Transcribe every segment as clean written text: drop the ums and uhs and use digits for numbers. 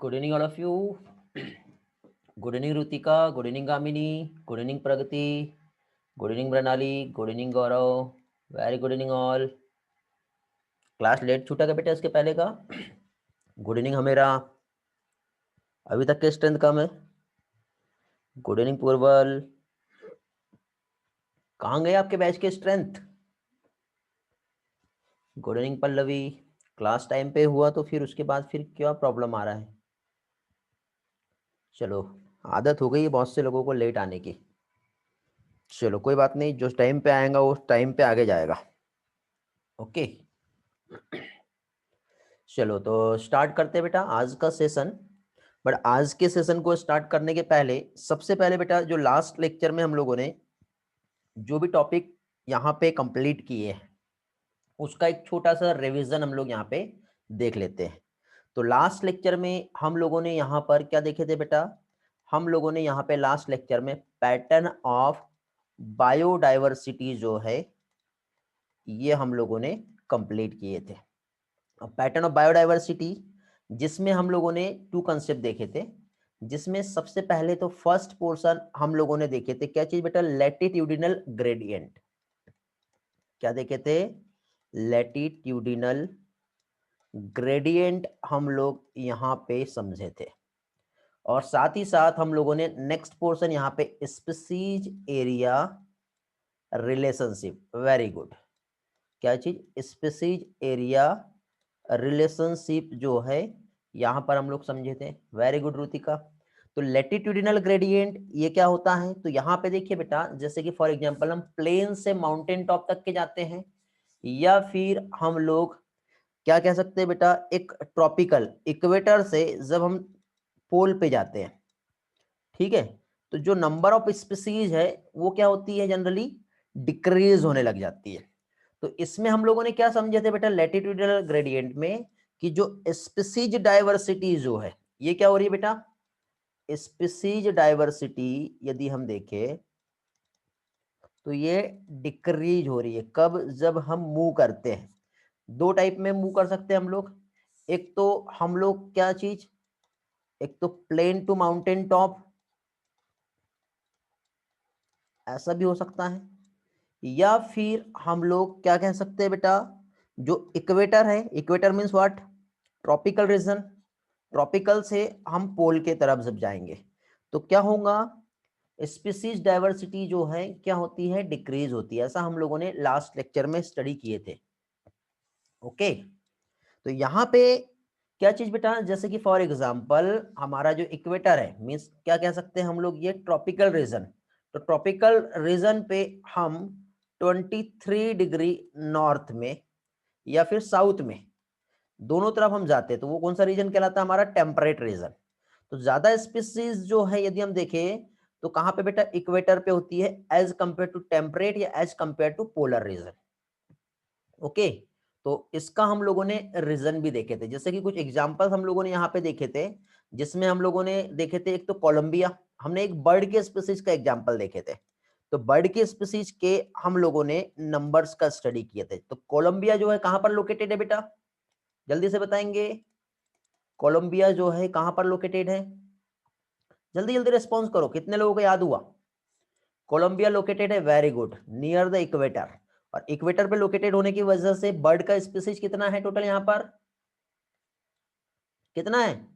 Good evening all of you. Good evening Rutika, good evening Gamini, good evening Pragati, good evening Pranali, good evening Gaurav, very good evening all. Class late छूटा क्या बेटा इसके पहले का? Good evening हमेरा, अभी तक के स्ट्रेंथ कम है। गुड इवनिंग पूर्वल, कहाँ गए आपके बैच के strength? Good evening Pallavi, class time पे हुआ तो फिर उसके बाद फिर क्या प्रॉब्लम आ रहा है? चलो, आदत हो गई है बहुत से लोगों को लेट आने की। चलो कोई बात नहीं, जो टाइम पे आएगा वो टाइम पे आगे जाएगा। ओके, चलो तो स्टार्ट करते हैं बेटा आज का सेशन। बट आज के सेशन को स्टार्ट करने के पहले सबसे पहले बेटा, जो लास्ट लेक्चर में हम लोगों ने जो भी टॉपिक यहाँ पे कंप्लीट किए हैं उसका एक छोटा सा रिवीजन हम लोग यहाँ पे देख लेते हैं। तो लास्ट लेक्चर में हम लोगों ने यहाँ पर क्या देखे थे बेटा? हम लोगों ने यहाँ पे लास्ट लेक्चर में पैटर्न ऑफ बायोडाइवर्सिटी जो है ये हम लोगों ने कंप्लीट किए थे। पैटर्न ऑफ बायोडाइवर्सिटी जिसमें हम लोगों ने टू कंसेप्ट देखे थे, जिसमें सबसे पहले तो फर्स्ट पोर्शन हम लोगों ने देखे थे, क्या चीज बेटा? Latitudinal gradient. क्या देखे थे? लैटिट्यूडिनल ग्रेडियंट हम लोग यहाँ पे समझे थे। और साथ ही साथ हम लोगों ने नेक्स्ट पोर्शन यहाँ पे species area relationship, very good, क्या चीज? स्पीसीज एरिया रिलेशनशिप जो है यहाँ पर हम लोग समझे थे। Very good Rutika. तो लैटिट्यूडिनल ग्रेडियंट ये क्या होता है? तो यहाँ पे देखिए बेटा, जैसे कि फॉर एग्जांपल हम प्लेन से माउंटेन टॉप तक के जाते हैं, या फिर हम लोग क्या कह सकते हैं बेटा, एक ट्रॉपिकल इक्वेटर से जब हम पोल पे जाते हैं, ठीक है, तो जो नंबर ऑफ स्पीसीज है वो क्या होती है? जनरली डिक्रीज होने लग जाती है। तो इसमें हम लोगों ने क्या समझे थे बेटा लैटिट्यूडिनल ग्रेडियंट में, कि जो स्पीसीज डाइवर्सिटी जो है ये क्या हो रही है बेटा? स्पीसीज डाइवर्सिटी यदि हम देखें तो ये डिक्रीज हो रही है। कब? जब हम मूव करते हैं। दो टाइप में मूव कर सकते हैं हम लोग। एक तो हम लोग क्या चीज, एक तो प्लेन टू माउंटेन टॉप, ऐसा भी हो सकता है, या फिर हम लोग क्या कह सकते हैं बेटा, जो इक्वेटर है, equator means what? Tropical region, tropical से हम पोल के तरफ जब जाएंगे तो क्या होगा? स्पीसीज डाइवर्सिटी जो है क्या होती है? डिक्रीज होती है। ऐसा हम लोगों ने लास्ट लेक्चर में स्टडी किए थे। ओके, तो यहाँ पे क्या चीज बेटा, जैसे कि फॉर एग्जांपल हमारा जो इक्वेटर है, मीन्स क्या कह सकते हैं हम लोग, ये ट्रॉपिकल रीजन। तो ट्रॉपिकल रीजन पे हम 23 डिग्री नॉर्थ में या फिर साउथ में, दोनों तरफ हम जाते हैं तो वो कौन सा रीजन कहलाता है? हमारा टेम्परेट रीजन। तो ज्यादा स्पीसीज जो है यदि हम देखें तो कहां पे बेटा? इक्वेटर पे होती है, एज कंपेयर टू टेम्परेट या as compare to polar region. Okay, तो इसका हम लोगों ने रीजन भी देखे थे, जैसे कि कुछ एग्जांपल्स हम लोगों ने यहाँ पे देखे थे, जिसमें हम लोगों ने देखे थे एक तो कोलंबिया, हमने एक बर्ड के स्पीसीज का एग्जांपल देखे थे। तो बर्ड के स्पीसीज के हम लोगों ने नंबर्स का स्टडी किए थे। तो कोलंबिया जो है कहां पर लोकेटेड है बेटा? जल्दी से बताएंगे, कोलंबिया जो है कहां पर लोकेटेड है? जल्दी जल्दी रिस्पॉन्स करो, कितने लोगों को याद हुआ? कोलंबिया लोकेटेड है, very good, near the equator. और इक्वेटर पे लोकेटेड होने की वजह से बर्ड का स्पीसीज कितना है टोटल? यहां पर कितना है?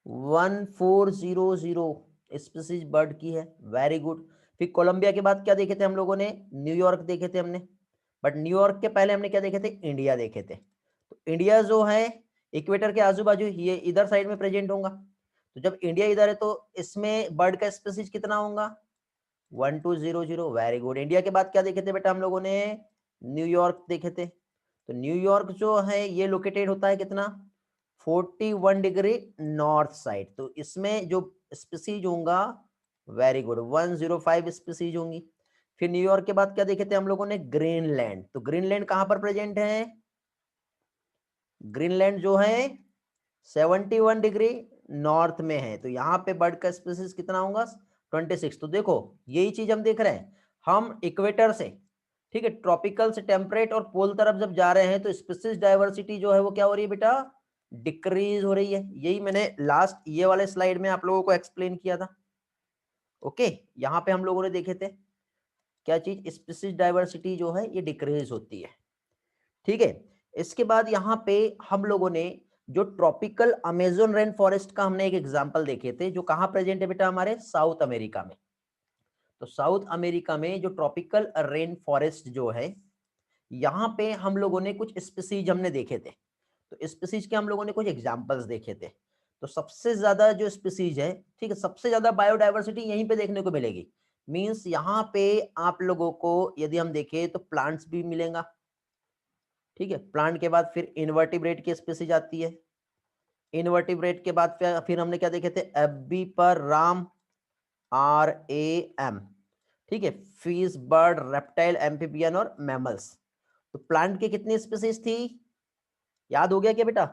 1400 स्पीसीज बर्ड की है, वेरी गुड। फिर कोलंबिया के बाद क्या देखे थे हम लोगों ने? न्यूयॉर्क देखे थे हमने। बट न्यूयॉर्क के पहले हमने क्या देखे थे? इंडिया देखे थे। तो इंडिया जो है इक्वेटर के आजू बाजू ये इधर साइड में प्रेजेंट होगा। तो जब इंडिया इधर है तो इसमें बर्ड का स्पीसीज कितना होगा? 1200, वेरी गुड। इंडिया के बाद क्या देखे थे बेटा हम लोगों ने? न्यूयॉर्क देखे थे। तो न्यूयॉर्क जो है ये लोकेटेड होता है कितना? 41 डिग्री नॉर्थ साइड। तो इसमें जो स्पीसीज होगा, वेरी गुड, 105 स्पीसीज होंगी। फिर न्यूयॉर्क के बाद क्या देखे थे हम लोगों ने? ग्रीनलैंड। तो ग्रीनलैंड कहां पर प्रेजेंट है? ग्रीनलैंड जो है 71 डिग्री नॉर्थ में है। तो यहाँ पे बर्ड का स्पीसीज कितना होगा? 26। तो देखो यही चीज हम देख रहे हैं, हम इक्वेटर से, ठीक है, ट्रॉपिकल से टेम्परेट और पोल तरफ जब जा रहे हैं तो स्पीसीज डाइवर्सिटी जो है वो क्या हो रही है बेटा? डिक्रीज हो रही है। यही मैंने लास्ट ये वाले स्लाइड में आप लोगों को एक्सप्लेन किया था। ओके, यहाँ पे हम लोगों ने देखे थे क्या चीज, स्पीशीज डाइवर्सिटी जो है ये डिक्रीज होती है। ठीक है, इसके बाद यहाँ पे हम लोगों ने जो ट्रॉपिकल अमेजोन रेन फॉरेस्ट का हमने एक एग्जांपल देखे थे, जो कहाँ प्रेजेंट है बेटा, हमारे साउथ अमेरिका में। तो साउथ अमेरिका में जो ट्रॉपिकल रेन फॉरेस्ट जो है, यहाँ पे हम लोगों ने कुछ स्पीसीज हमने देखे थे। तो स्पीसीज के हम लोगों ने कुछ एग्जांपल्स देखे थे। तो सबसे ज्यादा जो स्पीसीज है, ठीक है, सबसे ज्यादा बायोडाइवर्सिटी यहीं पे देखने को मिलेगी। मींस यहाँ पे आप लोगों को यदि हम देखें तो प्लांट्स भी मिलेगा। ठीक है, प्लांट के बाद फिर इनवर्टिब्रेट की स्पीसीज आती है। इनवर्टिब्रेट के बाद फिर हमने क्या देखे थे, एबी पर राम, RAM। ठीक है, फिश, बर्ड, रेप्टाइल, एम्फीबियन और मैमल्स। तो प्लांट की कितनी स्पीसीज थी, याद हो गया क्या बेटा?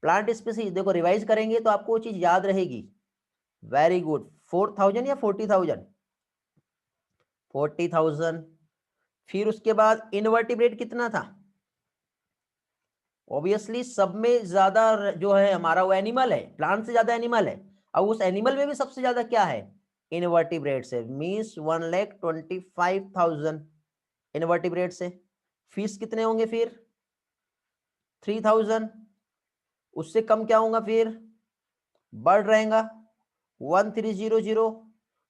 प्लांट स्पीसीज देखो रिवाइज करेंगे तो आपको वो चीज याद रहेगी। वेरी गुड, 4000 या 40,000? 40,000। फिर उसके बाद इनवर्टिब्रेट कितना था? ऑब्वियसली सब में ज्यादा जो है हमारा वो एनिमल है, प्लांट से ज्यादा एनिमल है। अब उस एनिमल में भी सबसे ज्यादा क्या है, इनवर्टिब्रेट से, मीन्स 1,25,000 इनवर्टिब्रेट से। फिश कितने होंगे फिर, 3,000। उससे कम क्या होगा फिर, बर्ड रहेगा 1,300।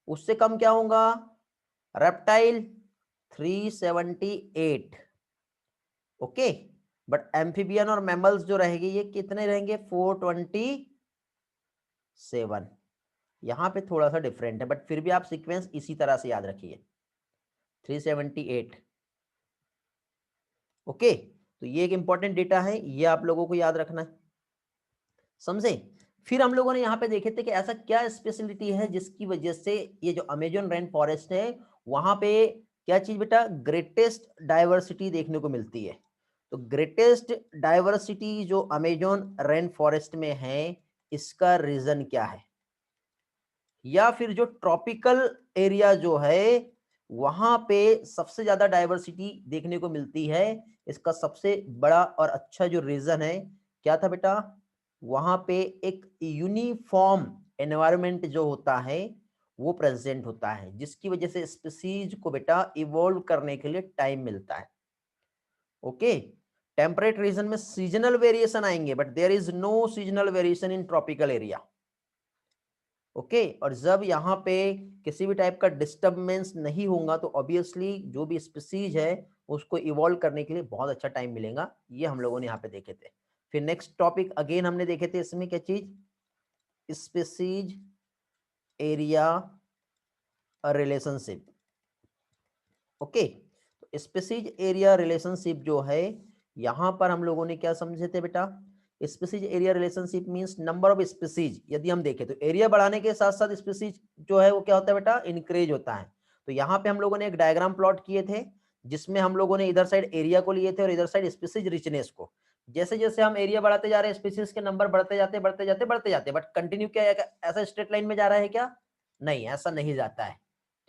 उससे कम क्या होगा, रेप्टाइल 378। ओके, बट एम्फीबियन और मैमल्स जो रहेगी ये कितने रहेंगे, 427। यहां पे थोड़ा सा डिफरेंट है, बट फिर भी आप सीक्वेंस इसी तरह से याद रखिए, 378। ओके, तो ये एक इंपॉर्टेंट डेटा है, ये आप लोगों को याद रखना है, समझे? फिर हम लोगों ने यहाँ पे देखे थे कि ऐसा क्या स्पेशलिटी है जिसकी वजह से ये जो अमेजन रेन फॉरेस्ट है वहां पे क्या चीज बेटा, ग्रेटेस्ट डाइवर्सिटी देखने को मिलती है। तो ग्रेटेस्ट डाइवर्सिटी जो अमेजन रेन फॉरेस्ट में है, इसका रीजन क्या है? या फिर जो ट्रॉपिकल एरिया जो है वहां पे सबसे ज्यादा डाइवर्सिटी देखने को मिलती है, इसका सबसे बड़ा और अच्छा जो रीजन है क्या था बेटा, वहां पे एक यूनिफॉर्म एनवायरनमेंट जो होता है वो प्रेजेंट होता है, जिसकी वजह से स्पीसीज को बेटा इवॉल्व करने के लिए टाइम मिलता है। ओके, टेम्परेट रीजन में सीजनल वेरिएशन आएंगे, but there is no seasonal variation in tropical area. Okay, और जब यहाँ पे किसी भी टाइप का डिस्टर्बेंस नहीं होगा तो ऑब्वियसली जो भी स्पीसीज है उसको इवॉल्व करने के लिए बहुत अच्छा टाइम मिलेगा। ये हम लोगों ने यहाँ पे देखे थे। फिर नेक्स्ट टॉपिक अगेन हमने देखे थे इसमें क्या चीज, स्पीसीज एरिया रिलेशनशिप। ओके, तो स्पीसीज एरिया रिलेशनशिप जो है यहाँ पर हम लोगों ने क्या समझे थे बेटा, species area relationship means number of species. यदि हम देखें तो एरिया बढ़ाने के साथ साथ स्पीसीज जो है वो क्या होता है बेटा, इंक्रीज होता है। तो यहाँ पे हम लोगों ने एक डायग्राम प्लॉट किए थे जिसमें हम लोगों ने इधर साइड एरिया को लिए थे और इधर साइड स्पीसीज रिचनेस को। जैसे जैसे हम एरिया बढ़ाते जा रहे हैं स्पीसीज के नंबर बढ़ते जाते बढ़ते जाते बढ़ते जाते, बट कंटिन्यू क्या ऐसा स्ट्रेट लाइन में जा रहा है क्या, नहीं, ऐसा नहीं जाता है।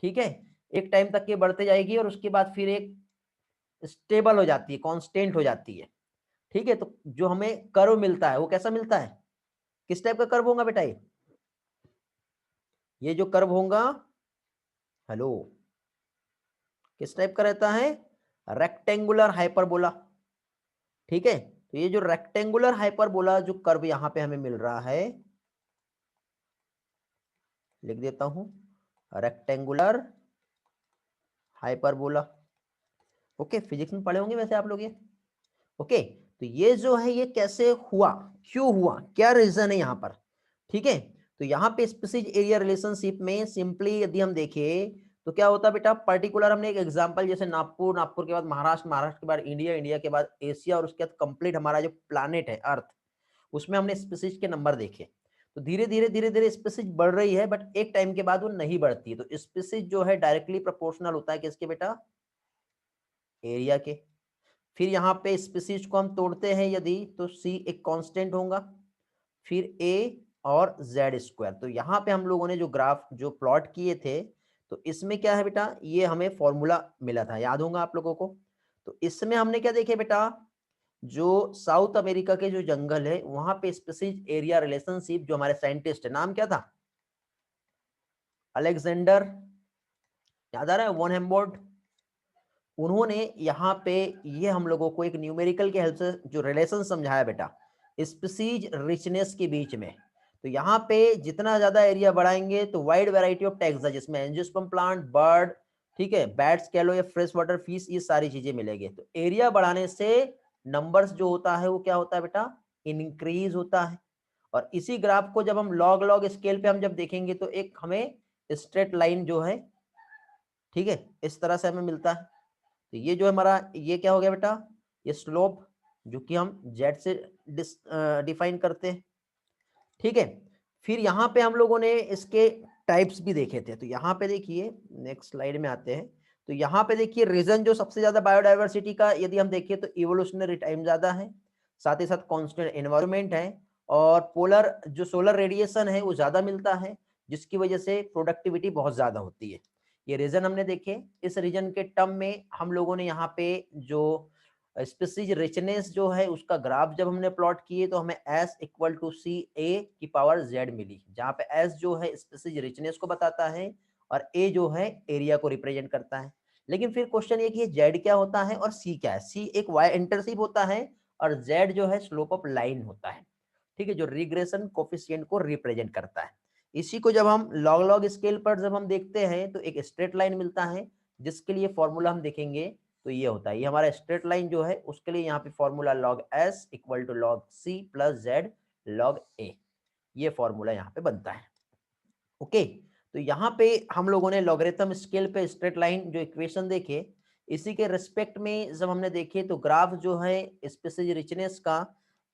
ठीक है, एक टाइम तक ये बढ़ते जाएगी और उसके बाद फिर एक स्टेबल हो जाती है, कांस्टेंट हो जाती है। ठीक है, तो जो हमें कर्व मिलता है वो कैसा मिलता है, किस टाइप का कर्व होगा बेटा, ये जो कर्व होगा, हेलो, किस टाइप का रहता है, रेक्टेंगुलर हाइपरबोला। ठीक है, तो ये जो रेक्टेंगुलर हाइपरबोला जो कर्व यहां पे हमें मिल रहा है, लिख देता हूं, रेक्टेंगुलर हाइपरबोला। ओके, फिजिक्स में पढ़े होंगे वैसे आप लोग ये। ओके, तो ये जो है ये कैसे हुआ, क्यों हुआ, क्या रीजन है यहाँ पर। ठीक है, तो यहाँ पे स्पीसीज एरिया रिलेशनशिप में सिंपली यदि हम देखें तो क्या होता है बेटा, पर्टिकुलर हमने एक एग्जांपल जैसे नागपुर, नागपुर के बाद महाराष्ट्र, महाराष्ट्र के बाद इंडिया, इंडिया के बाद एशिया और उसके बाद कंप्लीट हमारा जो प्लानिट है अर्थ, उसमें हमने स्पीसीज के नंबर देखे। तो धीरे धीरे धीरे धीरे स्पीसीज बढ़ रही है, बट एक टाइम के बाद वो नहीं बढ़ती है। तो स्पीसीज जो है डायरेक्टली प्रोपोर्शनल होता है किसके बेटा, एरिया के। फिर यहाँ पे स्पीसीज को हम तोड़ते हैं यदि, तो सी एक कांस्टेंट होगा, फिर ए और जेड स्क्वायर। तो यहाँ पे हम लोगों ने जो ग्राफ जो प्लॉट किए थे, तो इसमें क्या है बेटा, ये हमें फॉर्मूला मिला था, याद होगा आप लोगों को। तो इसमें हमने क्या देखे बेटा, जो साउथ अमेरिका के जो जंगल है वहां पे स्पेसिस एरिया रिलेशनशिप, जो हमारे साइंटिस्ट है, नाम क्या था, अलेक्जेंडर, याद आ रहा है, वन हेम्बोल्ड, उन्होंने यहाँ पे ये हम लोगों को एक न्यूमेरिकल के हेल्प से जो रिलेशन समझाया बेटा स्पीसीज रिचनेस के बीच में। तो यहाँ पे जितना ज्यादा एरिया बढ़ाएंगे तो वाइड वैरायटी ऑफ टैक्सा, जिसमें एंजियोस्पर्म प्लांट, बर्ड, ठीक है, बैट्स कह लो या फ्रेश वाटर फिश, ये सारी चीजें मिलेगी। तो एरिया बढ़ाने से नंबर्स जो होता है वो क्या होता है बेटा, इंक्रीज होता है। और इसी ग्राफ को जब हम लॉग लॉग स्केल पे हम जब देखेंगे तो एक हमें स्ट्रेट लाइन जो है, ठीक है, इस तरह से हमें मिलता है। तो ये जो हमारा ये क्या हो गया बेटा, ये स्लोप जो कि हम जेड से डिफाइन करते हैं, ठीक है। फिर यहाँ पे हम लोगों ने इसके टाइप्स भी देखे थे। तो यहाँ पे देखिए, नेक्स्ट स्लाइड में आते हैं। तो यहाँ पे देखिए रीजन जो सबसे ज्यादा बायोडाइवर्सिटी का यदि हम देखें तो इवोल्यूशनरी टाइम ज्यादा है, साथ ही साथ कॉन्स्टेंट एनवायरमेंट है, और पोलर जो सोलर रेडिएशन है वो ज्यादा मिलता है, जिसकी वजह से प्रोडक्टिविटी बहुत ज्यादा होती है। ये रीजन हमने देखे। इस रीजन के टर्म में हम लोगों ने यहाँ पे जो स्पीसीज रिचनेस जो है उसका ग्राफ जब हमने प्लॉट किए तो हमें S इक्वल टू सी ए की पावर Z मिली, जहाँ पे S जो है स्पीसीज रिचनेस को बताता है और A जो है एरिया को रिप्रेजेंट करता है। लेकिन फिर क्वेश्चन ये कि ये Z क्या होता है और C क्या है। C एक Y इंटरसेप्ट होता है और Z जो है स्लोप ऑफ लाइन होता है, ठीक है, जो रिग्रेशन कोफिशिएंट को रिप्रेजेंट करता है। इसी को जब हम लॉग लॉग स्केल पर जब हम देखते हैं तो एक स्ट्रेट लाइन मिलता है, जिसके लिए फॉर्मूला हम देखेंगे तो ये होता है, ये हमारा स्ट्रेट लाइन जो है उसके लिए यहाँ पे formula log s equal to log c plus z log a, ये फॉर्मूला यहाँ पे बनता है। ओके, तो यहाँ पे हम लोगों ने लॉगरिथम स्केल पे स्ट्रेट लाइन जो इक्वेशन देखे, इसी के रिस्पेक्ट में जब हमने देखे तो ग्राफ जो है स्पेसिज रिचनेस का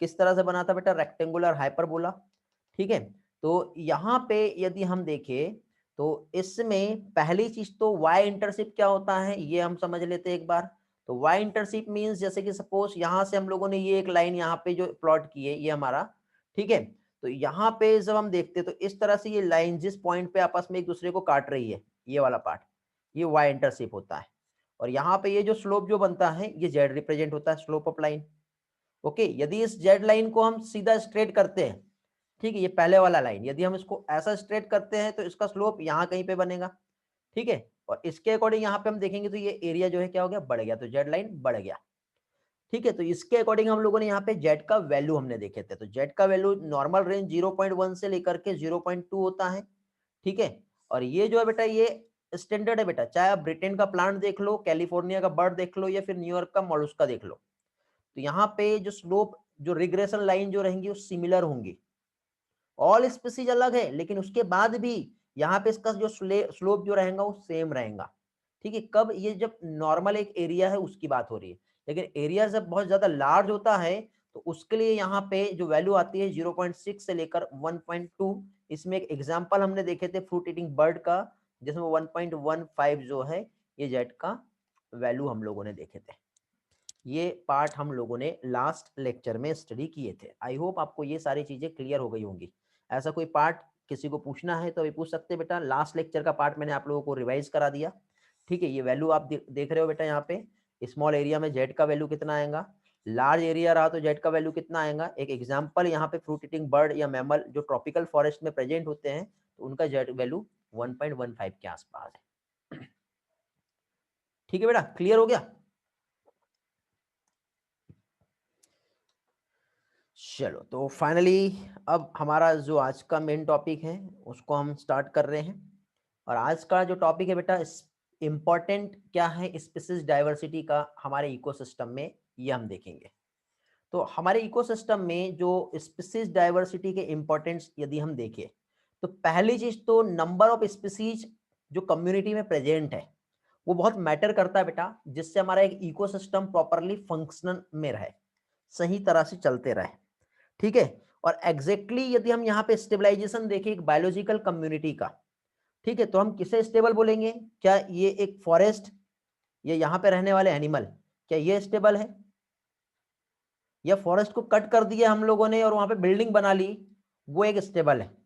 किस तरह से बना था बेटा, रेक्टेंगुलर हाइपरबोला, ठीक है। तो यहाँ पे यदि हम देखें तो इसमें पहली चीज तो y इंटरसेप्ट क्या होता है ये हम समझ लेते हैं एक बार। तो y इंटरसेप्ट मींस जैसे कि सपोज यहाँ से हम लोगों ने ये एक लाइन यहाँ पे जो प्लॉट की है ये हमारा, ठीक है। तो यहाँ पे जब हम देखते हैं तो इस तरह से ये लाइन जिस पॉइंट पे आपस में एक दूसरे को काट रही है, ये वाला पार्ट, ये y इंटरसेप्ट होता है। और यहाँ पे ये जो स्लोप जो बनता है ये z रिप्रेजेंट होता है, स्लोप ऑफ लाइन। ओके, यदि इस z लाइन को हम सीधा स्ट्रेट करते हैं, ठीक है, ये पहले वाला लाइन यदि हम इसको ऐसा स्ट्रेट करते हैं तो इसका स्लोप यहाँ कहीं पे बनेगा, ठीक है। और इसके अकॉर्डिंग यहाँ पे हम देखेंगे तो ये एरिया जो है क्या हो गया, बढ़ गया, तो जेड लाइन बढ़ गया, ठीक है। तो इसके अकॉर्डिंग हम लोगों ने यहाँ पे जेड का वैल्यू हमने देखे थे। तो जेड का वैल्यू नॉर्मल रेंज 0.1 से लेकर के 0.2 होता है, ठीक है। और ये जो है बेटा ये स्टैंडर्ड है बेटा, चाहे आप ब्रिटेन का प्लांट देख लो, कैलिफोर्निया का बर्ड देख लो या फिर न्यूयॉर्क का मॉलस्का देख लो। तो यहाँ पे जो स्लोप जो रिग्रेशन लाइन जो रहेंगी वो सिमिलर होंगी। ऑल स्पीसीज अलग है लेकिन उसके बाद भी यहाँ पे इसका जो स्लोप जो रहेगा वो सेम रहेगा, ठीक है। कब, ये जब नॉर्मल एक एरिया है उसकी बात हो रही है। लेकिन एरिया जब बहुत ज्यादा लार्ज होता है तो उसके लिए यहाँ पे जो वैल्यू आती है 0.6 से लेकर 1.2। इसमें एक एग्जांपल हमने देखे थे फ्रूट ईटिंग बर्ड का, जिसमें 1.15 जो है ये जेट का वैल्यू हम लोगों ने देखे थे। ये पार्ट हम लोगों ने लास्ट लेक्चर में स्टडी किए थे। आई होप आपको ये सारी चीजें क्लियर हो गई होंगी। ऐसा कोई पार्ट किसी को पूछना है तो अभी पूछ सकते हैं बेटा। लास्ट लेक्चर का पार्ट मैंने आप लोगों को रिवाइज करा दिया, ठीक है। ये वैल्यू आप देख रहे हो बेटा, यहाँ पे स्मॉल एरिया में जेड का वैल्यू कितना आएगा, लार्ज एरिया रहा तो जेड का वैल्यू कितना आएगा। एक एग्जाम्पल यहाँ पे फ्रूट ईटिंग बर्ड या मैमल जो ट्रॉपिकल फॉरेस्ट में प्रेजेंट होते हैं तो उनका जेड वैल्यू 1.15 के आसपास है, ठीक है बेटा, क्लियर हो गया। चलो तो फाइनली अब हमारा जो आज का मेन टॉपिक है उसको हम स्टार्ट कर रहे हैं। और आज का जो टॉपिक है बेटा इम्पोर्टेंट क्या है स्पीसीज डाइवर्सिटी का हमारे इकोसिस्टम में, ये हम देखेंगे। तो हमारे इकोसिस्टम में जो स्पीसीज डाइवर्सिटी के इम्पोर्टेंस यदि हम देखें तो पहली चीज तो नंबर ऑफ स्पीसीज जो कम्युनिटी में प्रेजेंट है वो बहुत मैटर करता है बेटा, जिससे हमारा एक इकोसिस्टम प्रॉपरली फंक्शनल में रहे, सही तरह से चलते रहे, ठीक है। और एग्जैक्टली यदि हम यहाँ पे स्टेबलाइजेशन देखें एक बायोलॉजिकल कम्युनिटी का, ठीक है, तो हम किसे स्टेबल बोलेंगे, क्या ये एक फॉरेस्ट या यहाँ पे रहने वाले एनिमल, क्या ये स्टेबल है, या फॉरेस्ट को कट कर दिया हम लोगों ने और वहां पे बिल्डिंग बना ली, वो एक स्टेबल है।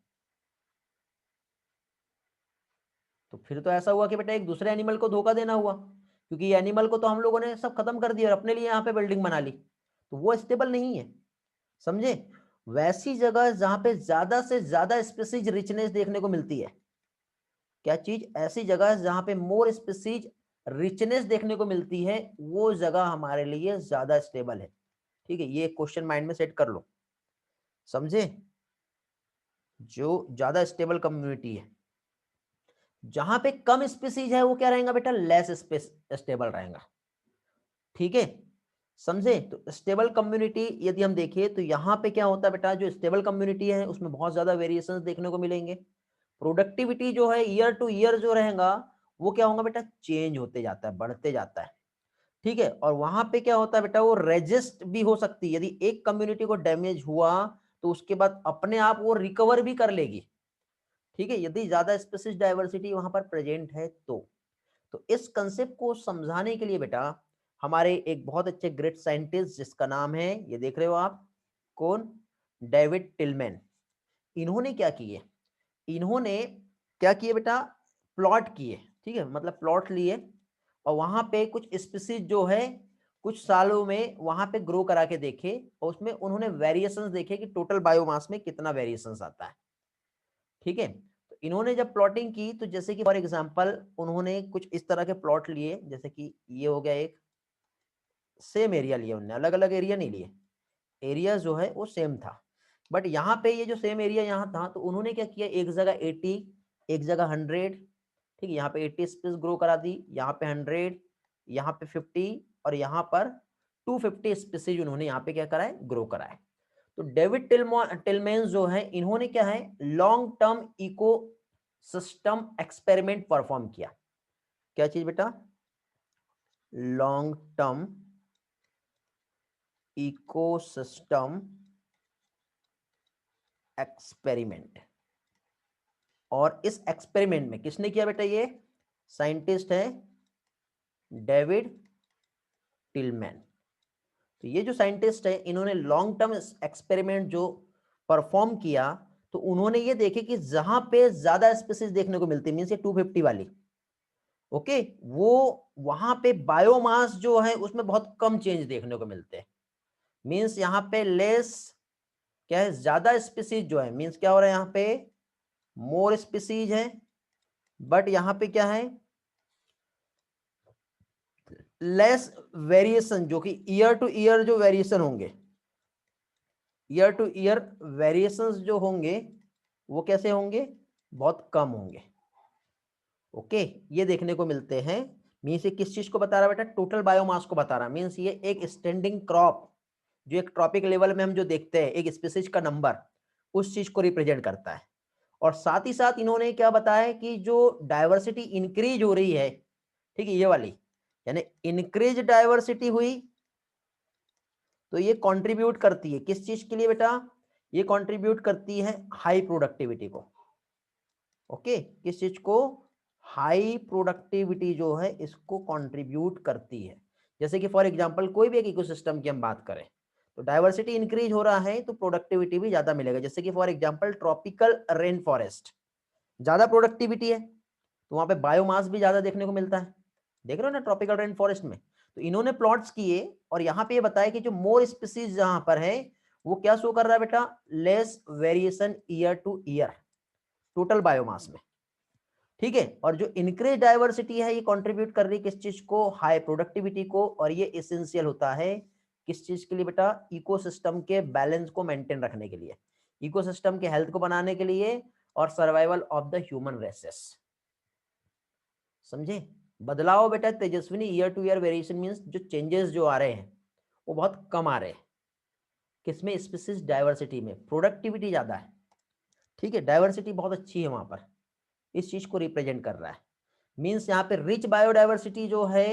तो फिर तो ऐसा हुआ कि बेटा एक दूसरे एनिमल को धोखा देना हुआ, क्योंकि ये एनिमल को तो हम लोगों ने सब खत्म कर दिया और अपने लिए यहाँ पे बिल्डिंग बना ली। तो वो स्टेबल नहीं है, समझे। वैसी जगह जहां पे ज्यादा से ज्यादा स्पीसीज रिचनेस देखने को मिलती है, क्या चीज, ऐसी जगह जहां पे मोर स्पीसीज रिचनेस देखने को मिलती है, वो जगह हमारे लिए ज्यादा स्टेबल है। ठीक है, ये क्वेश्चन माइंड में सेट कर लो, समझे। जो ज्यादा स्टेबल कम्युनिटी है, जहां पे कम स्पीसीज है, वो क्या रहेगा बेटा, लेस स्टेबल रहेगा। ठीक है, समझे। तो स्टेबल कम्युनिटी यदि हम देखें तो यहाँ पे क्या होता है बेटा, जो स्टेबल कम्युनिटी है उसमें बहुत ज्यादा वेरिएशंस देखने को मिलेंगे। प्रोडक्टिविटी जो है ईयर टू ईयर जो रहेगा, वो क्या होगा बेटा, चेंज होते जाता है, बढ़ते जाता है। ठीक है, और वहां पे क्या होता है बेटा, वो रेजिस्ट भी हो सकती है। यदि एक कम्युनिटी को डैमेज हुआ तो उसके बाद अपने आप वो रिकवर भी कर लेगी। ठीक है, यदि ज्यादा स्पीसीज डाइवर्सिटी वहां पर प्रेजेंट है तो इस कंसेप्ट को समझाने के लिए बेटा हमारे एक बहुत अच्छे ग्रेट साइंटिस्ट जिसका नाम है, ये देख रहे हो आप, कौन, डेविड टिलमैन। इन्होंने क्या किए, इन्होंने क्या किए बेटा, प्लॉट किए। ठीक है, मतलब प्लॉट लिए और वहां पे कुछ स्पीसीज जो है कुछ सालों में वहां पे ग्रो करा के देखे, और उसमें उन्होंने वेरिएशंस देखे कि टोटल बायोमास में कितना वेरिएशंस आता है। ठीक है, तो इन्होंने जब प्लॉटिंग की तो जैसे कि फॉर एग्जांपल उन्होंने कुछ इस तरह के प्लॉट लिए, जैसे कि ये हो गया एक, सेम एरिया लिया उन्होंने, अलग अलग एरिया नहीं लिए, एरिया जो है वो सेम था। बट यहाँ पे ये जो सेम एरिया यहाँ था, तो उन्होंने क्या किया, एक जगह 80, एक जगह 100, ठीक है, यहाँ पे 80 स्पेस ग्रो करा दी, यहाँ पे 100, यहाँ पे 50 और यहाँ पर 250 स्पीसीज उन्होंने यहाँ पे क्या करा है, ग्रो करा है। तो डेविड टिलमैन जो है, इन्होंने क्या है, long term ecosystem experiment perform किया। क्या चीज बेटा, लॉन्ग टर्म इकोसिस्टम एक्सपेरिमेंट। और इस एक्सपेरिमेंट में किसने किया बेटा, ये साइंटिस्ट है डेविड टिलमैन। तो ये जो साइंटिस्ट है, इन्होंने लॉन्ग टर्म एक्सपेरिमेंट जो परफॉर्म किया, तो उन्होंने ये देखे कि जहां पे ज्यादा स्पीसीज देखने को मिलती है, मींस ये 250 वाली, ओके, वो वहां पे बायोमास जो है उसमें बहुत कम चेंज देखने को मिलते हैं। मींस यहाँ पे लेस, क्या है, ज्यादा स्पीसीज जो है, मींस क्या हो रहा है, यहाँ पे मोर स्पीसीज है, बट यहाँ पे क्या है, लेस वेरिएशन, जो कि ईयर टू ईयर जो वेरिएशन होंगे, ईयर टू ईयर वेरिएशंस जो होंगे वो कैसे होंगे, बहुत कम होंगे। ओके, ये देखने को मिलते हैं। मीन्स ये किस चीज को बता रहा है बेटा, टोटल बायोमास को बता रहा है। मीन्स ये एक स्टैंडिंग क्रॉप, जो एक ट्रॉपिक लेवल में हम जो देखते हैं एक स्पीसीज का नंबर, उस चीज को रिप्रेजेंट करता है। और साथ ही साथ इन्होंने क्या बताया कि जो डाइवर्सिटी इंक्रीज हो रही है, ठीक है, ये वाली, यानी इंक्रीज डाइवर्सिटी हुई, तो ये कंट्रीब्यूट करती है किस चीज के लिए बेटा, ये कंट्रीब्यूट करती है हाई प्रोडक्टिविटी को। ओके, किस चीज को, हाई प्रोडक्टिविटी जो है इसको कंट्रीब्यूट करती है। जैसे कि फॉर एग्जांपल कोई भी एक इकोसिस्टम की हम बात करें, तो डाइवर्सिटी इंक्रीज हो रहा है तो प्रोडक्टिविटी भी ज्यादा मिलेगा। जैसे कि for example tropical rain forest, ज्यादा प्रोडक्टिविटी है तो वहां पे बायोमास भी ज्यादा देखने को मिलता है। देख रहे हो ना ट्रॉपिकल रेन फॉरेस्ट में। तो इन्होंने प्लॉट्स किए और यहाँ पे ये बताया कि जो मोर स्पीसीज जहां पर है वो क्या शो कर रहा है बेटा, less variation year to year total biomass में। ठीक है, और जो इंक्रीज डाइवर्सिटी है ये कंट्रीब्यूट कर रही है किस चीज को, हाई प्रोडक्टिविटी को। और ये एसेंशियल होता है किस चीज के लिए बेटा, इकोसिस्टम के बैलेंस को मेंटेन रखने के लिए, इकोसिस्टम के हेल्थ को बनाने के लिए, और survival of the human races. समझे, बदलाव बेटा Tejaswini, year to year variation means जो चेंजेस जो आ रहे हैं वो बहुत कम आ रहे हैं, किसमें, स्पीसीज डाइवर्सिटी में, प्रोडक्टिविटी ज्यादा है। ठीक है, डाइवर्सिटी बहुत अच्छी है वहां पर, इस चीज को रिप्रेजेंट कर रहा है। मींस यहाँ पे रिच बायोडाइवर्सिटी जो है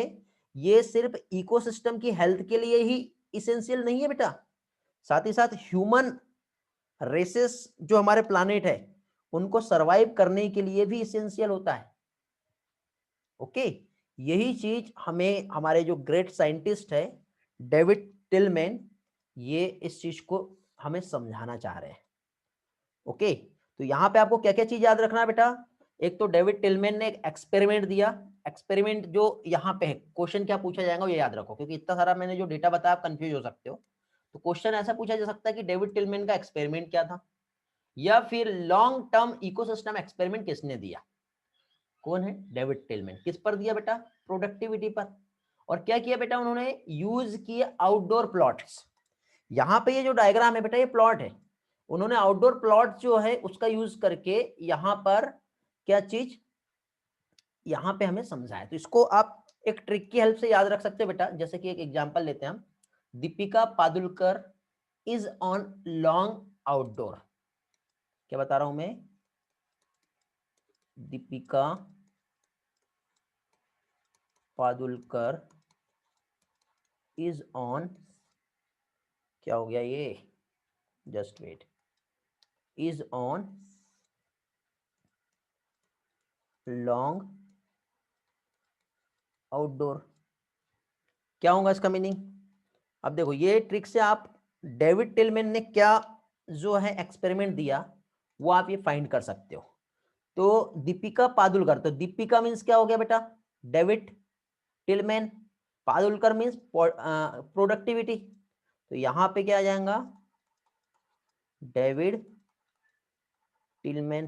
ये सिर्फ इकोसिस्टम की हेल्थ के लिए ही इसेंशियल नहीं है बेटा, साथ ही साथ ह्यूमन रेसेस जो हमारे प्लानेट है उनको सरवाइव करने के लिए भी इसेंशियल होता है। ओके, यही चीज हमें हमारे जो ग्रेट साइंटिस्ट है डेविड टिलमैन, ये इस चीज को हमें समझाना चाह रहे हैं। ओके, तो यहाँ पे आपको क्या क्या चीज याद रखना है बेटा, एक तो डेविड टिलमैन ने एक एक्सपेरिमेंट दिया, एक्सपेरिमेंट जो यहाँ पे है, क्वेश्चन क्या पूछा जाएगा ये याद रखो, क्योंकि इतना सारा मैंने जो डेटा बताया आप कंफ्यूज हो सकते हो। तो क्वेश्चन ऐसा पूछा जा सकता है कि डेविड टिलमैन का एक्सपेरिमेंट क्या था, या फिर लॉन्ग टर्म इकोसिस्टम एक्सपेरिमेंट किसने दिया। कौन है, डेविड टिलमैन। किस पर दिया बेटा, प्रोडक्टिविटी पर। और क्या किया बेटा उन्होंने, यूज किए आउटडोर प्लॉट्स। यहां पे ये जो डायग्राम है बेटा ये प्लॉट है, उन्होंने आउटडोर प्लॉट जो है उसका यूज करके यहां पर क्या चीज यहां पे हमें समझाया। तो इसको आप एक ट्रिक की हेल्प से याद रख सकते हैं बेटा। जैसे कि एक एग्जांपल लेते हैं हम, Deepika Padukone is on long outdoor. क्या बता रहा हूं मैं, दीपिका पादुलकर इज ऑन, क्या हो गया ये, just wait, is on long outdoor. क्या होगा इसका मीनिंग। अब देखो ये ट्रिक से आप डेविड टिलमैन ने क्या जो है एक्सपेरिमेंट दिया वो आप ये फाइंड कर सकते हो। तो दीपिका पादुलकर, तो दीपिका मीन्स क्या हो गया बेटा, डेविड टिलमैन, पादुलकर मीन्स प्रोडक्टिविटी। तो यहां पे क्या आ जाएगा, डेविड टिलमैन